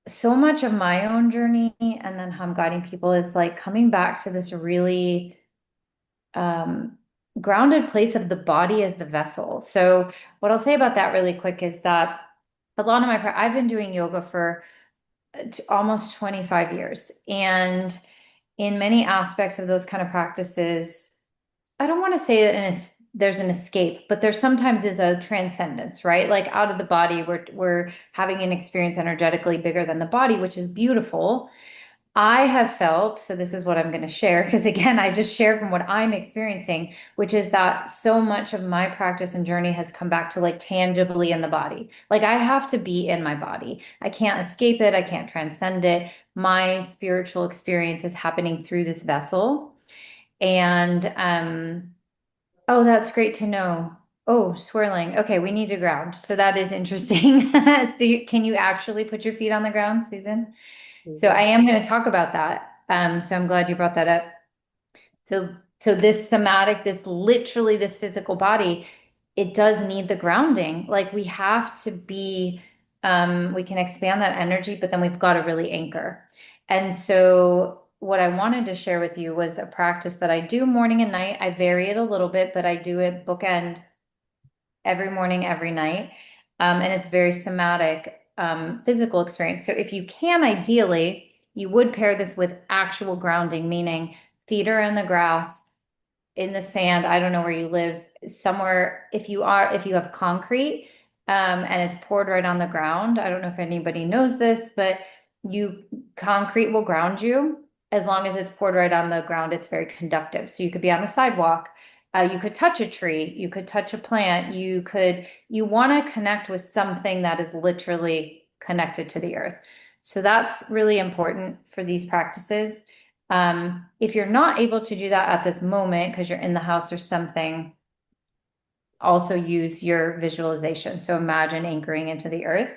so much of my own journey and then how I'm guiding people is like coming back to this really um, grounded place of the body as the vessel. So what I'll say about that really quick is that a lot of I've been doing yoga for almost 25 years. And in many aspects of those kind of practices, I don't want to say that there's an escape, but there sometimes is a transcendence, right? Like out of the body, we're having an experience energetically bigger than the body, which is beautiful. I have felt, so this is what I'm going to share, because again, I just share from what I'm experiencing, which is that so much of my practice and journey has come back to like tangibly in the body. Like I have to be in my body. I can't escape it. I can't transcend it. My spiritual experience is happening through this vessel. And oh, that's great to know. Oh, swirling. Okay, we need to ground. So that is interesting. Can you actually put your feet on the ground, Susan? So I am going to talk about that. So I'm glad you brought that up. So this somatic, this physical body, it does need the grounding. Like we have to be, we can expand that energy, but then we've got to really anchor. And so what I wanted to share with you was a practice that I do morning and night. I vary it a little bit, but I do it bookend every morning, every night. And it's very somatic, physical experience. So if you can, ideally, you would pair this with actual grounding, meaning feet are in the grass, in the sand. I don't know where you live, somewhere, if you have concrete, and it's poured right on the ground. I don't know if anybody knows this, but concrete will ground you as long as it's poured right on the ground. It's very conductive. So you could be on a sidewalk. You could touch a tree, you could touch a plant, you want to connect with something that is literally connected to the earth. So that's really important for these practices. If you're not able to do that at this moment because you're in the house or something, also use your visualization. So imagine anchoring into the earth.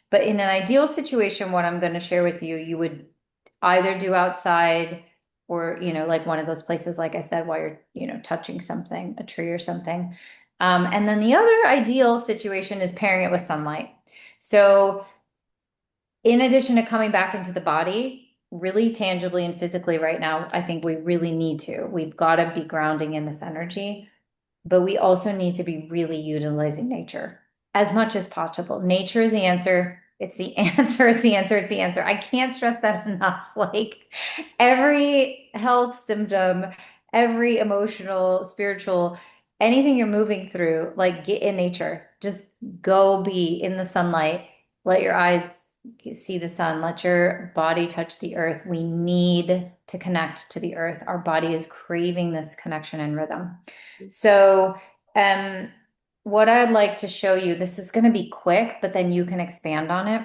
But in an ideal situation, what I'm going to share with you, you would either do outside or, like one of those places, like I said, while you're, touching something, a tree or something. And then the other ideal situation is pairing it with sunlight. So in addition to coming back into the body, really tangibly and physically right now, I think we really need to. We've got to be grounding in this energy, but we also need to be really utilizing nature as much as possible. Nature is the answer. It's the answer. It's the answer. It's the answer. I can't stress that enough. Like every health symptom, every emotional, spiritual, anything you're moving through, like get in nature. Just go be in the sunlight. Let your eyes see the sun. Let your body touch the earth. We need to connect to the earth. Our body is craving this connection and rhythm. So, what I'd like to show you, this is going to be quick, but then you can expand on it.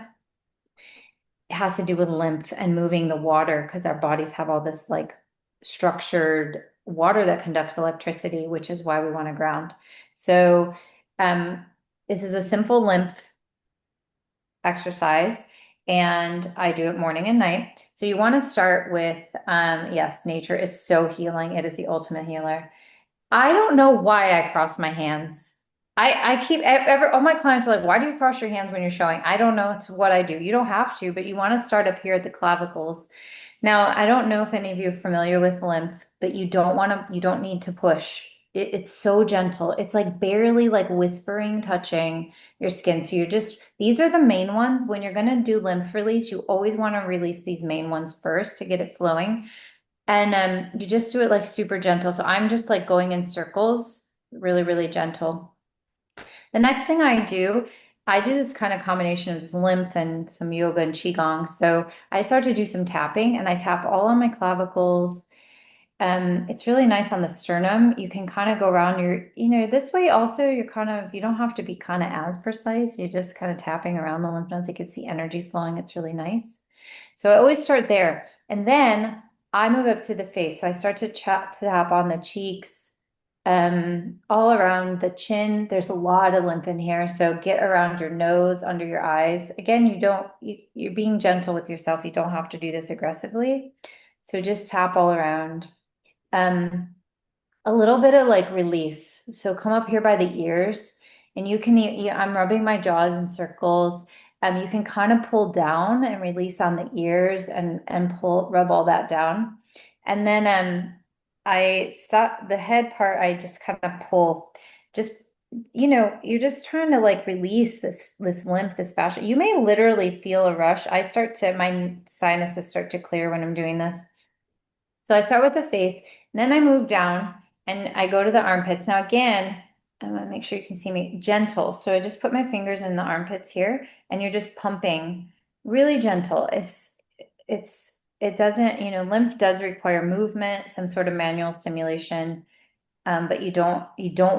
It has to do with lymph and moving the water because our bodies have all this like structured water that conducts electricity, which is why we want to ground. So, this is a simple lymph exercise, and I do it morning and night. So you want to start with, yes, nature is so healing. It is the ultimate healer. I don't know why I cross my hands. I keep all my clients are like, why do you cross your hands when you're showing? I don't know. It's what I do. You don't have to, but you want to start up here at the clavicles. Now, I don't know if any of you are familiar with lymph, but you don't need to push. It's so gentle. It's like barely like whispering, touching your skin. So these are the main ones. When you're going to do lymph release, you always want to release these main ones first to get it flowing. And you just do it like super gentle. So I'm just like going in circles, really, really gentle. The next thing I do this kind of combination of this lymph and some yoga and qigong. So I start to do some tapping and I tap all on my clavicles. It's really nice on the sternum. You can kind of go around this way also you don't have to be kind of as precise. You're just kind of tapping around the lymph nodes. You can see energy flowing. It's really nice. So I always start there. And then I move up to the face. So I start to tap on the cheeks, all around the chin. There's a lot of lymph in here. So get around your nose, under your eyes. Again, you're being gentle with yourself. You don't have to do this aggressively. So just tap all around. A little bit of like release. So come up here by the ears and I'm rubbing my jaws in circles. You can kind of pull down and release on the ears and rub all that down. And then I stop the head part, I just kind of pull, just you're just trying to like release this lymph, this fascia. You may literally feel a rush. My sinuses start to clear when I'm doing this. So I start with the face, and then I move down and I go to the armpits. Now again, I want to make sure you can see me, gentle. So I just put my fingers in the armpits here, and you're just pumping, really gentle. It doesn't, lymph does require movement, some sort of manual stimulation, but you don't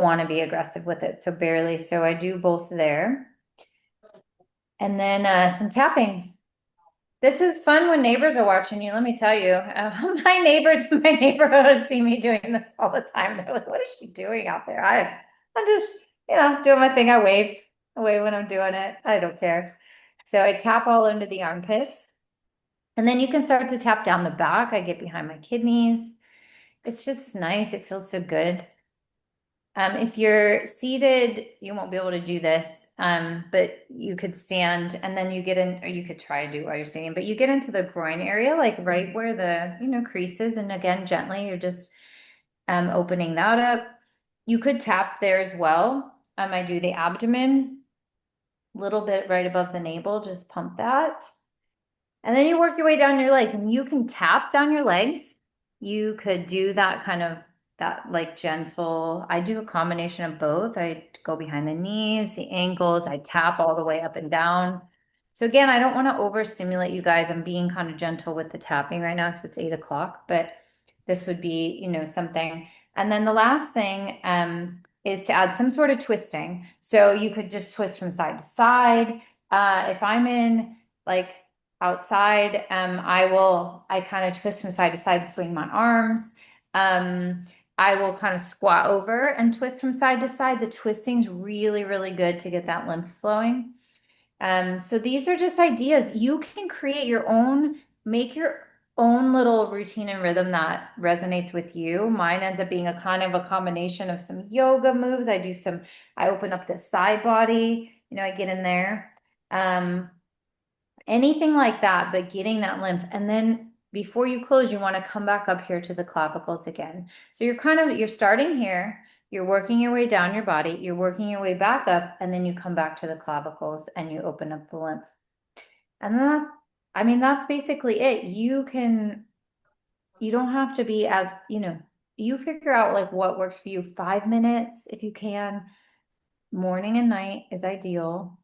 want to be aggressive with it. So barely. So I do both there, and then some tapping. This is fun when neighbors are watching you. Let me tell you, my neighbors in my neighborhood see me doing this all the time. They're like, "What is she doing out there?" I'm just, doing my thing. I wave when I'm doing it. I don't care. So I tap all into the armpits, and then you can start to tap down the back. I get behind my kidneys. It's just nice. It feels so good. If you're seated, you won't be able to do this, but you could stand and then you get in, or you could try to do while you're sitting, but you get into the groin area, like right where the, crease is. And again, gently, you're just opening that up. You could tap there as well. I do the abdomen, a little bit right above the navel, just pump that. And then you work your way down your legs, and you can tap down your legs. You could do that kind of that like gentle. I do a combination of both. I go behind the knees, the ankles, I tap all the way up and down. So again, I don't want to overstimulate you guys. I'm being kind of gentle with the tapping right now because it's 8 o'clock, but this would be, something. And then the last thing is to add some sort of twisting. So you could just twist from side to side. If I'm in like outside, I kind of twist from side to side, swing my arms. I will kind of squat over and twist from side to side. The twisting's really, really good to get that lymph flowing. So these are just ideas. You can create your own, make your own little routine and rhythm that resonates with you. Mine ends up being a kind of a combination of some yoga moves. I open up the side body, I get in there. Anything like that, but getting that lymph. And then before you close, you want to come back up here to the clavicles again. So you're starting here, you're working your way down your body, you're working your way back up, and then you come back to the clavicles and you open up the lymph. And that's basically it. You don't have to be as, you figure out like what works for you. 5 minutes if you can. Morning and night is ideal.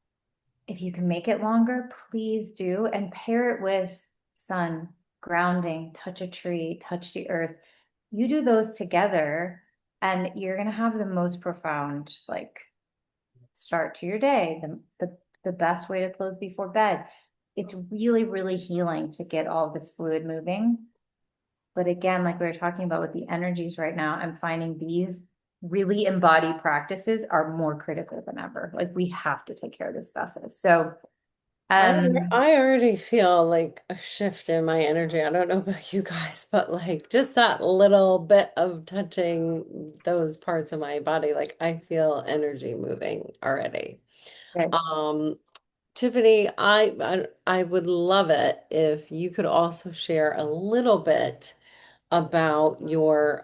If you can make it longer, please do, and pair it with sun, grounding, touch a tree, touch the earth. You do those together and you're going to have the most profound like start to your day, the best way to close before bed. It's really, really healing to get all this fluid moving. But again, like we were talking about with the energies right now, I'm finding these really embodied practices are more critical than ever. Like we have to take care of this vessel. So I um I already feel like a shift in my energy. I don't know about you guys, but like just that little bit of touching those parts of my body, like I feel energy moving already. okay. Um, Tiffany, I would love it if you could also share a little bit about your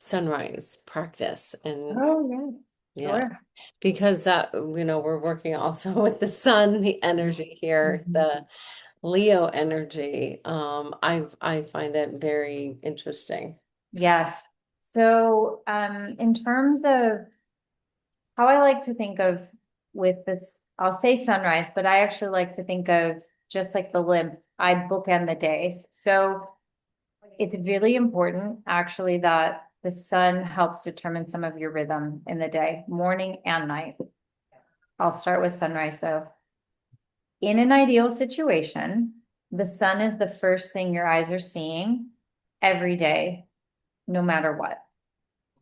sunrise practice and Oh yeah, yeah, sure. because we're working also with the sun, the energy here, Mhm. the Leo energy. I find it very interesting. Yes. So in terms of how I like to think of with this, I'll say sunrise, but I actually like to think of just like the lymph. I bookend the days. So it's really important actually that the sun helps determine some of your rhythm in the day, morning and night. I'll start with sunrise though. In an ideal situation, the sun is the first thing your eyes are seeing every day, no matter what.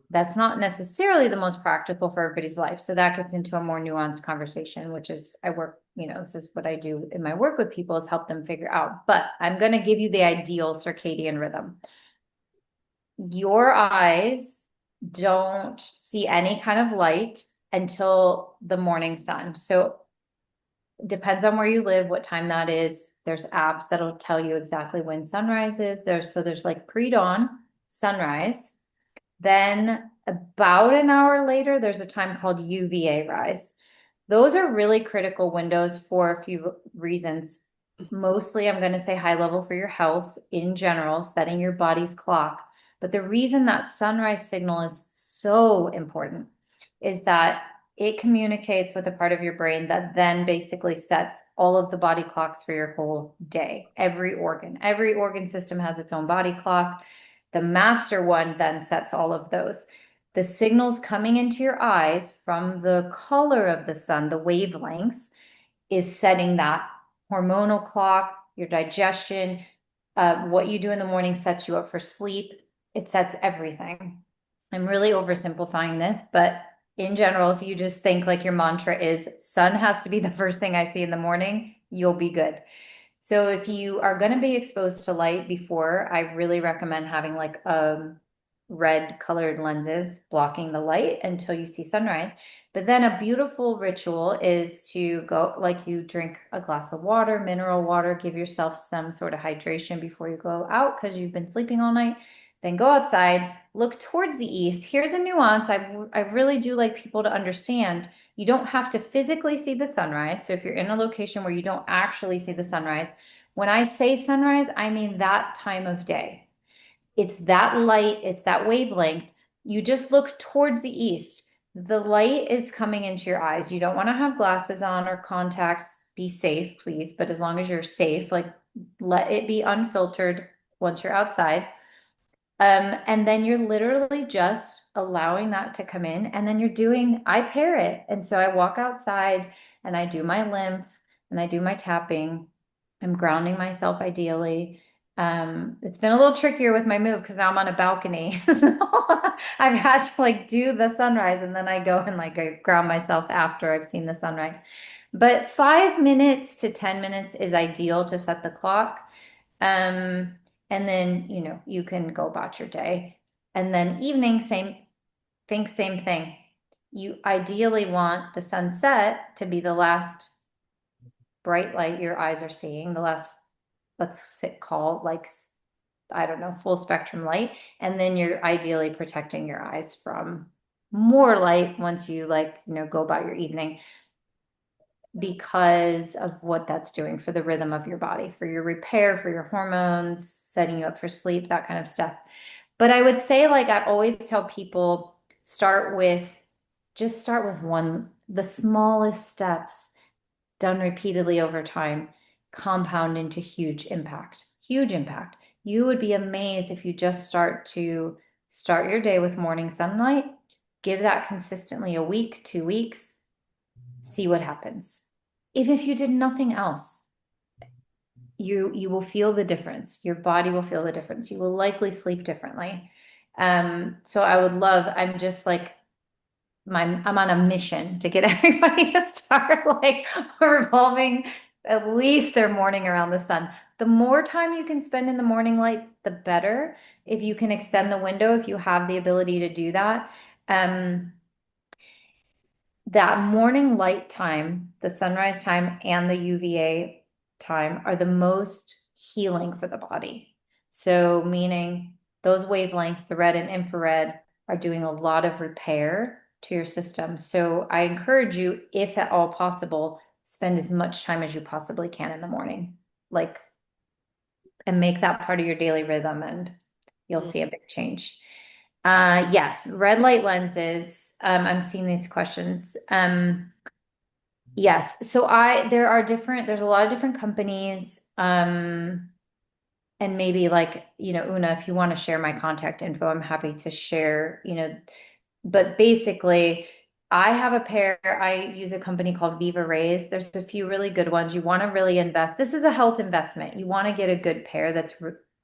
That's not necessarily the most practical for everybody's life. So that gets into a more nuanced conversation, which is this is what I do in my work with people is help them figure out. But I'm going to give you the ideal circadian rhythm. Your eyes don't see any kind of light until the morning sun. So depends on where you live, what time that is. There's apps that'll tell you exactly when sunrise is. There's like pre-dawn, sunrise. Then about an hour later, there's a time called UVA rise. Those are really critical windows for a few reasons. Mostly, I'm going to say high level for your health in general, setting your body's clock. But the reason that sunrise signal is so important is that it communicates with a part of your brain that then basically sets all of the body clocks for your whole day. Every organ system has its own body clock. The master one then sets all of those. The signals coming into your eyes from the color of the sun, the wavelengths, is setting that hormonal clock, your digestion, what you do in the morning sets you up for sleep. It sets everything. I'm really oversimplifying this, but in general, if you just think like your mantra is sun has to be the first thing I see in the morning, you'll be good. So if you are going to be exposed to light before, I really recommend having like red colored lenses blocking the light until you see sunrise. But then a beautiful ritual is to go, like you drink a glass of water, mineral water, give yourself some sort of hydration before you go out because you've been sleeping all night. Then go outside, look towards the east. Here's a nuance I really do like people to understand. You don't have to physically see the sunrise. So if you're in a location where you don't actually see the sunrise, when I say sunrise, I mean that time of day. It's that light, it's that wavelength. You just look towards the east. The light is coming into your eyes. You don't want to have glasses on or contacts. Be safe, please. But as long as you're safe, like let it be unfiltered once you're outside. And then you're literally just allowing that to come in. And then I pair it. And so I walk outside and I do my lymph and I do my tapping. I'm grounding myself ideally. It's been a little trickier with my move because now I'm on a balcony. So I've had to like do the sunrise and then I go and like I ground myself after I've seen the sunrise. But 5 minutes to 10 minutes is ideal to set the clock. Um, and then, you can go about your day. And then evening, same thing. You ideally want the sunset to be the last bright light your eyes are seeing, the last, call like, I don't know, full spectrum light. And then you're ideally protecting your eyes from more light once you go about your evening because of what that's doing for the rhythm of your body, for your repair, for your hormones, setting you up for sleep, that kind of stuff. But I would say, like I always tell people, start with one, the smallest steps done repeatedly over time compound into huge impact. Huge impact. You would be amazed if you just start your day with morning sunlight, give that consistently a week, 2 weeks, see what happens. Even if you did nothing else, you will feel the difference. Your body will feel the difference. You will likely sleep differently. So I'm just like I'm on a mission to get everybody to start like revolving at least their morning around the sun. The more time you can spend in the morning light, the better. If you can extend the window, if you have the ability to do that. That morning light time, the sunrise time and the UVA time are the most healing for the body. So meaning those wavelengths, the red and infrared, are doing a lot of repair to your system. So I encourage you, if at all possible, spend as much time as you possibly can in the morning, like, and make that part of your daily rhythm, and you'll see a big change. Yes, red light lenses. I'm seeing these questions. Yes, so there's a lot of different companies. And maybe like, Una, if you want to share my contact info, I'm happy to share, but basically I have a pair. I use a company called Viva Rays. There's a few really good ones. You want to really invest. This is a health investment. You want to get a good pair that's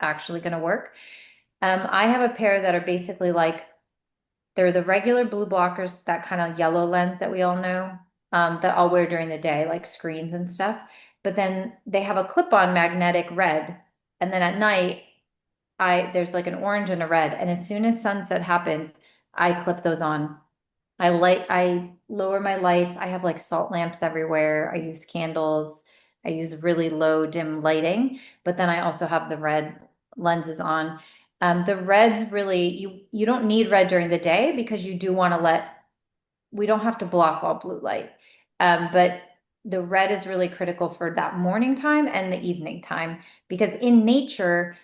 actually going to work. I have a pair that are basically like, they're the regular blue blockers, that kind of yellow lens that we all know, that I'll wear during the day, like screens and stuff. But then they have a clip-on magnetic red. And then at night, there's like an orange and a red. And as soon as sunset happens, I clip those on. I lower my lights. I have like salt lamps everywhere. I use candles. I use really low dim lighting, but then I also have the red lenses on. The reds really, you don't need red during the day because you do want to we don't have to block all blue light. But the red is really critical for that morning time and the evening time, because in nature,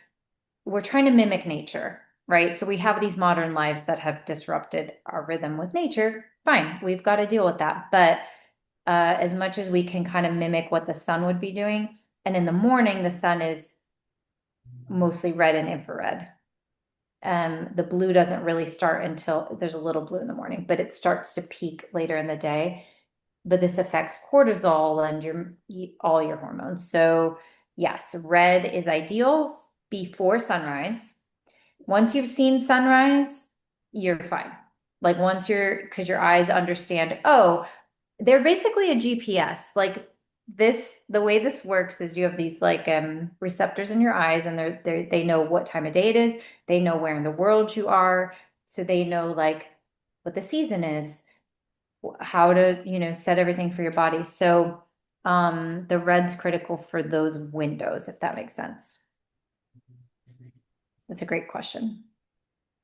we're trying to mimic nature, right? So we have these modern lives that have disrupted our rhythm with nature. Fine, we've got to deal with that. But as much as we can kind of mimic what the sun would be doing, and in the morning, the sun is mostly red and infrared. The blue doesn't really start until there's a little blue in the morning, but it starts to peak later in the day. But this affects cortisol and all your hormones. So yes, red is ideal before sunrise. Once you've seen sunrise, you're fine. Like because your eyes understand, oh, they're basically a GPS. Like the way this works is you have these like receptors in your eyes, and they know what time of day it is. They know where in the world you are. So they know like what the season is, how to, set everything for your body. So the red's critical for those windows, if that makes sense. That's a great question.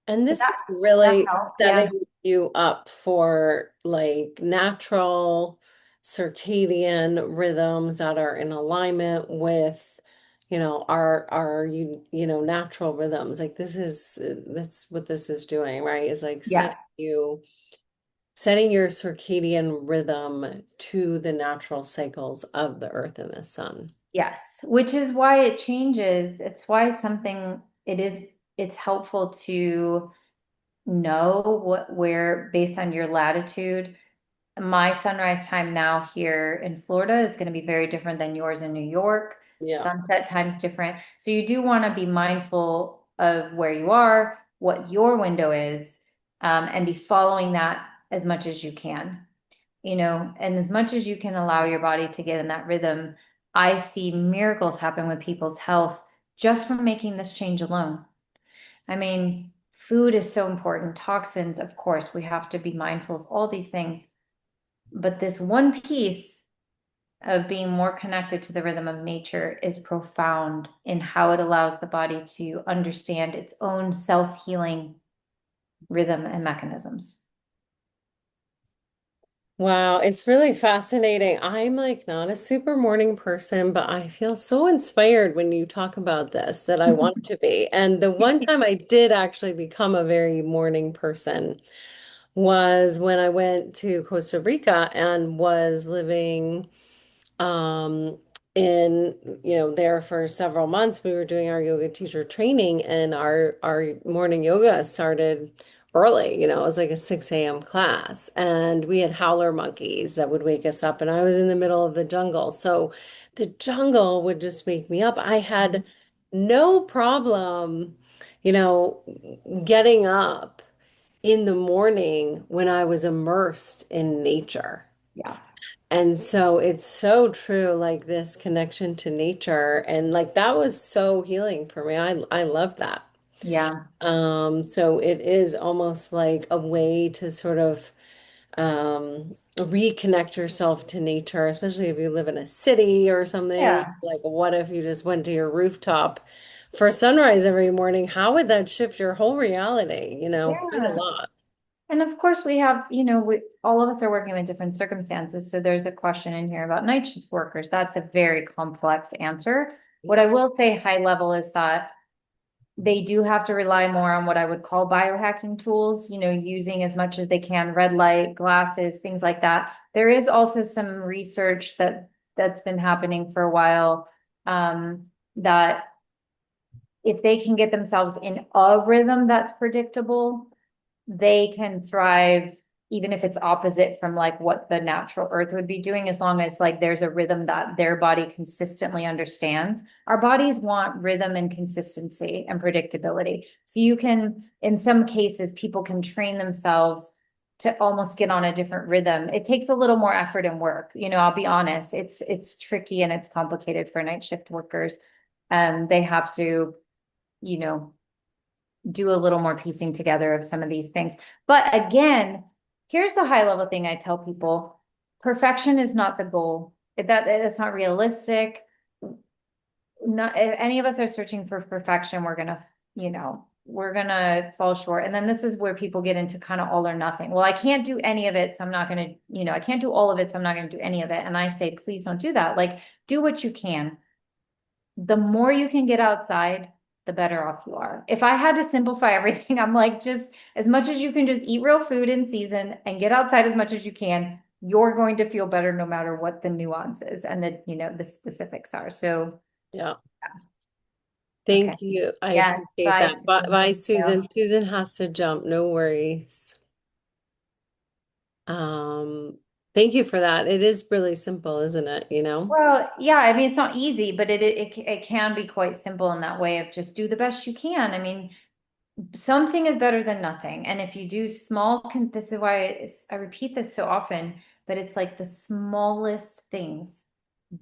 And Does this that, is really help? Yeah. setting you up for like natural circadian rhythms that are in alignment with, our natural rhythms. Like that's what this is doing, right? Is like Yeah. setting your circadian rhythm to the natural cycles of the earth and the sun. Yes, which is why it changes. It's why it's helpful to know where, based on your latitude. My sunrise time now here in Florida is going to be very different than yours in New York. Yeah. sunset time's different. So you do want to be mindful of where you are, what your window is, and be following that as much as you can, and as much as you can allow your body to get in that rhythm. I see miracles happen with people's health just from making this change alone. I mean, food is so important. Toxins, of course, we have to be mindful of all these things. But this one piece of being more connected to the rhythm of nature is profound in how it allows the body to understand its own self-healing rhythm and mechanisms. Wow, it's really fascinating. I'm like not a super morning person, but I feel so inspired when you talk about this that I want to be. And the one time I did actually become a very morning person was when I went to Costa Rica and was living um in there for several months. We were doing our yoga teacher training, and our morning yoga started early. It was like a 6 a.m. class, and we had howler monkeys that would wake us up, and I was in the middle of the jungle, so the jungle would just wake me up. I had no problem you know getting up in the morning when I was immersed in nature. Yeah. And so it's so true, like this connection to nature. And like that was so healing for me. I love that. Yeah. So it is almost like a way to sort of reconnect yourself to nature, especially if you live in a city or something. Yeah. Like, what if you just went to your rooftop for sunrise every morning? How would that shift your whole reality? Quite a Yeah. lot. And of course, we have, all of us are working with different circumstances. So there's a question in here about night shift workers. That's a very complex answer. What I Yeah. will say high level is that they do have to rely more on what I would call biohacking tools, using as much as they can, red light, glasses, things like that. There is also some research that's been happening for a while, that if they can get themselves in a rhythm that's predictable, they can thrive even if it's opposite from like what the natural earth would be doing, as long as like there's a rhythm that their body consistently understands. Our bodies want rhythm and consistency and predictability. So you can, in some cases, people can train themselves to almost get on a different rhythm. It takes a little more effort and work. I'll be honest, it's tricky and it's complicated for night shift workers. They have to, you know, do a little more piecing together of some of these things. But again, here's the high level thing I tell people. Perfection is not the goal. That's not realistic. Not if any of us are searching for perfection, we're gonna fall short. And then this is where people get into kind of all or nothing. Well, I can't do any of it, so I'm not gonna, I can't do all of it, so I'm not gonna do any of it. And I say, please don't do that. Like, do what you can. The more you can get outside, the better off you are. If I had to simplify everything, I'm like, just as much as you can just eat real food in season and get outside as much as you can, you're going to feel better no matter what the nuances and the specifics are. So, Yeah. okay. Thank you. I Yeah. appreciate Bye, that. Bye, Susan. bye, Thank you. Susan. Susan has to jump. No worries. Um, Thank you for that. It is really simple, isn't it? Well, yeah, I mean, it's not easy, but it can be quite simple in that way of just do the best you can. I mean, something is better than nothing. And if you do this is why I repeat this so often, but it's like the smallest things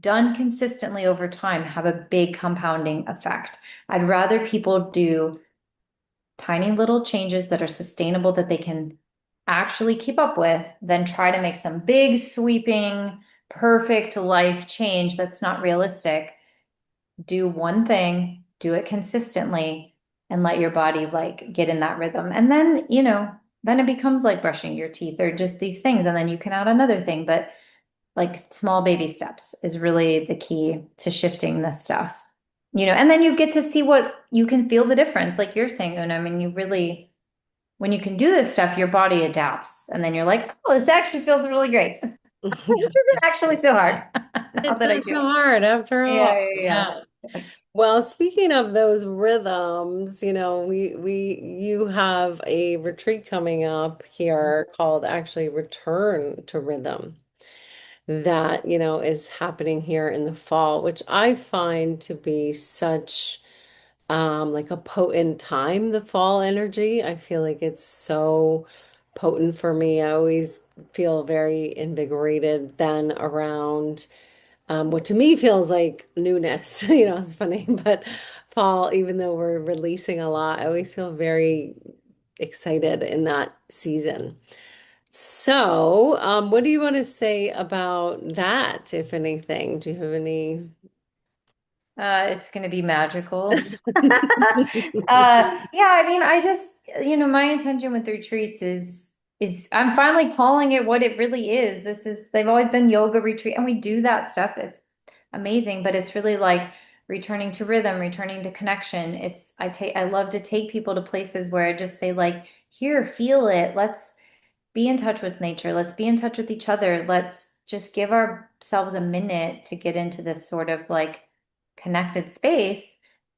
done consistently over time have a big compounding effect. I'd rather people do tiny little changes that are sustainable that they can actually keep up with than try to make some big sweeping, perfect life change that's not realistic. Do one thing, do it consistently, and let your body like get in that rhythm. And then, then it becomes like brushing your teeth or just these things. And then you can add another thing. But like small baby steps is really the key to shifting this stuff. And then you get to see what you can feel the difference, like you're saying, Una. I mean, you really, when you can do this stuff, your body adapts. And then you're like, oh, this actually feels really great. This isn't actually so hard now It's that I not do so it. hard after Yeah, all. yeah, Yeah. Well, speaking of those rhythms, you have a retreat coming up here called actually Return to Rhythm. that, is happening here in the fall, which I find to be such like a potent time, the fall energy. I feel like it's so potent for me. I always feel very invigorated then around what to me feels like newness. It's funny, but fall, even though we're releasing a lot, I always feel very excited in that season. So, what do you want to say about that, if anything? Do you have any? It's going to be magical. Yeah, I mean, I just, my intention with the retreats is I'm finally calling it what it really is. They've always been yoga retreat and we do that stuff. It's amazing, but it's really like returning to rhythm, returning to connection. I love to take people to places where I just say like, here, feel it. Let's be in touch with nature. Let's be in touch with each other. Let's just give ourselves a minute to get into this sort of like connected space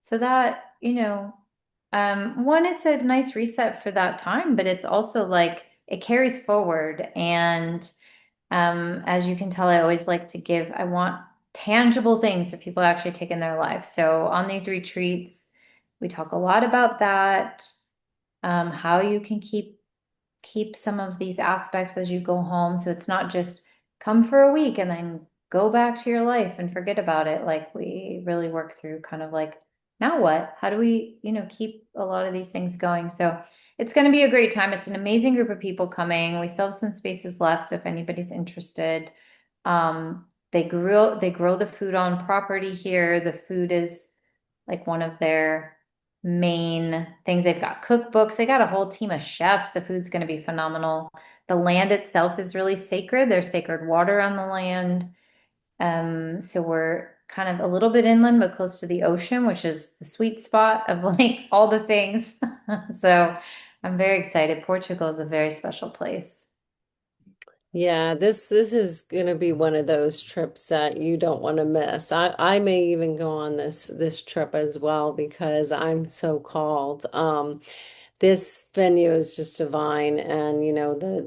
so that, one, it's a nice reset for that time, but it's also like it carries forward. And as you can tell, I always like to I want tangible things for people to actually take in their lives. So on these retreats, we talk a lot about that, how you can keep some of these aspects as you go home. So it's not just come for a week and then go back to your life and forget about it. Like we really work through kind of like, now what? How do we, keep a lot of these things going? So it's going to be a great time. It's an amazing group of people coming. We still have some spaces left. So if anybody's interested, they grow the food on property here. The food is like one of their main things. They've got cookbooks. They got a whole team of chefs. The food's going to be phenomenal. The land itself is really sacred. There's sacred water on the land. So we're kind of a little bit inland, but close to the ocean, which is the sweet spot of like all the things. So I'm very excited. Portugal is a very special place. Yeah, this is gonna be one of those trips that you don't want to miss. I may even go on this trip as well because I'm so called. This venue is just divine, and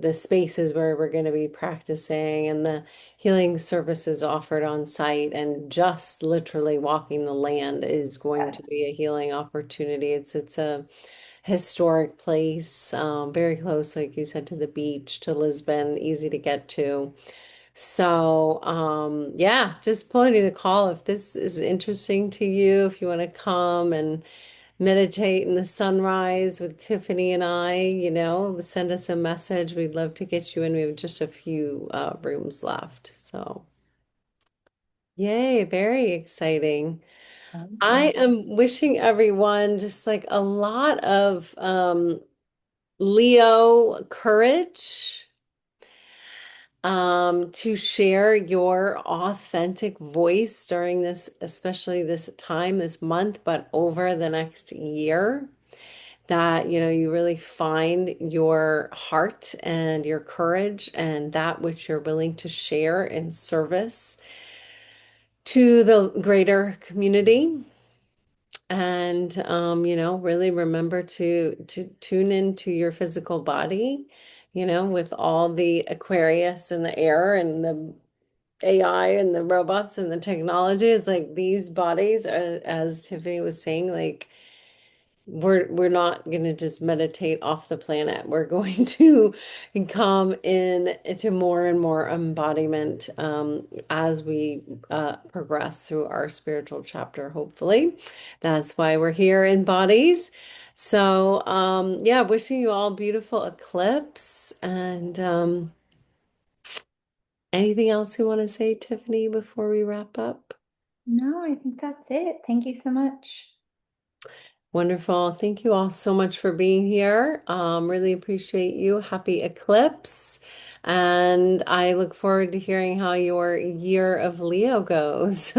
the spaces where we're going to be practicing and the healing services offered on site and just literally walking the land is going to be a healing opportunity. It's a historic place, very close, like you said, to the beach, to Lisbon, easy to get to. So, yeah, just pulling you the call if this is interesting to you, if you want to come and meditate in the sunrise with Tiffany and I, send us a message. We'd love to get you in. We have just a few rooms left. So, yay, very exciting. I am wishing everyone just like a lot of Leo courage, to share your authentic voice during this, especially this time, this month, but over the next year, that, you really find your heart and your courage and that which you're willing to share in service to the greater community. And really remember to tune into your physical body, with all the Aquarius and the air and the AI and the robots and the technology. It's like these bodies are, as Tiffany was saying, like we're not going to just meditate off the planet. We're going to come in to more and more embodiment, as we progress through our spiritual chapter, hopefully. That's why we're here in bodies. So, yeah, wishing you all beautiful eclipse. And anything else you want to say, Tiffany, before we wrap up? No, I think that's it. Thank you so much. Wonderful. Thank you all so much for being here. Really appreciate you. Happy eclipse. And I look forward to hearing how your year of Leo goes.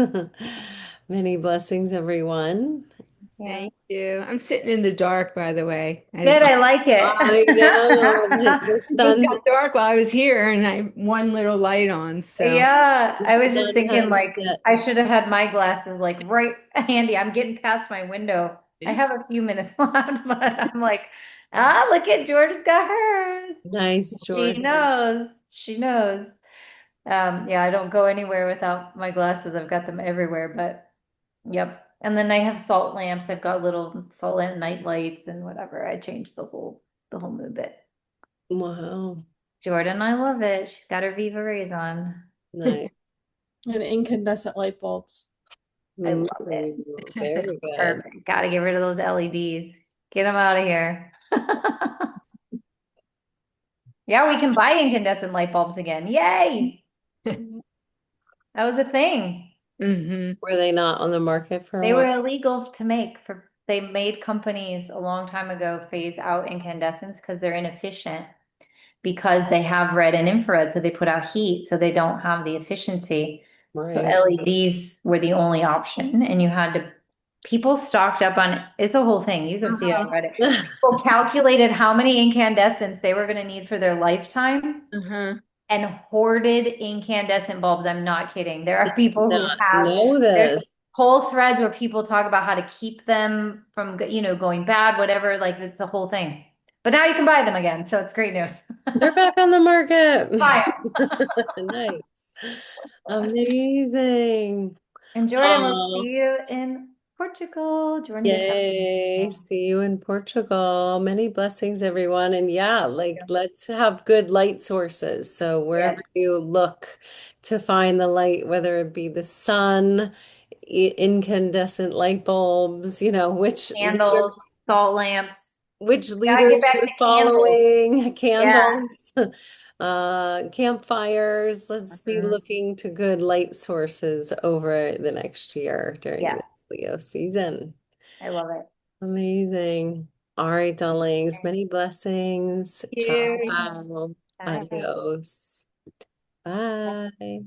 Many blessings, everyone. Yeah. Thank you. I'm sitting in the dark, by the way. Good, I like it. I know the It just sun, got dark while I was here, and I have one little light on. So, Yeah, I was the just sun thinking has like set. I should have had my glasses like right handy. I'm getting past my window. I have a few minutes left, but I'm like, look at Jordan's got hers. Nice, She Jordan. knows. She knows. Yeah, I don't go anywhere without my glasses. I've got them everywhere, but yep. And then I have salt lamps. I've got little salt lamp night lights and whatever. I changed the whole mood bit. Wow. Jordan, I love it. She's got her Viva Rays on. Nice. And incandescent light bulbs. I love it. Very good. Perfect. Got to get rid of those LEDs. Get them out of here. Yeah, we can buy incandescent light bulbs again. Yay! That was a thing. Hmm. Were they not on the market for a They were while? illegal to make for they made companies a long time ago phase out incandescents because they're inefficient because they have red and infrared, so they put out heat, so they don't have the efficiency. So Right. LEDs were the only option, and you had to people stocked up on it's a whole thing. You go see it on Reddit. People calculated how many incandescents they were going to need for their lifetime Uh-huh. and hoarded incandescent bulbs. I'm not kidding. There are people who Not have, know there's this. whole threads where people talk about how to keep them from, going bad, whatever. Like it's a whole thing. But now you can buy them again. So it's great news. They're back on the market. Buy Nice. Amazing. And Jordan, we'll Um, see you in Portugal. Jordan just had Yay. See you in Portugal. Many blessings, everyone. And yeah, like let's have good light sources. So yes, wherever you look to find the light, whether it be the sun, incandescent light bulbs, candles, salt lamps. which Gotta leaders get back you're to candles. following, Yeah, candles, campfires. Let's be Mhm. looking to good light sources over the next year during Yeah, this Leo season. I love it. Amazing. All right, darlings. Many blessings. Thank you. Ciao. Bye. Adios. Bye.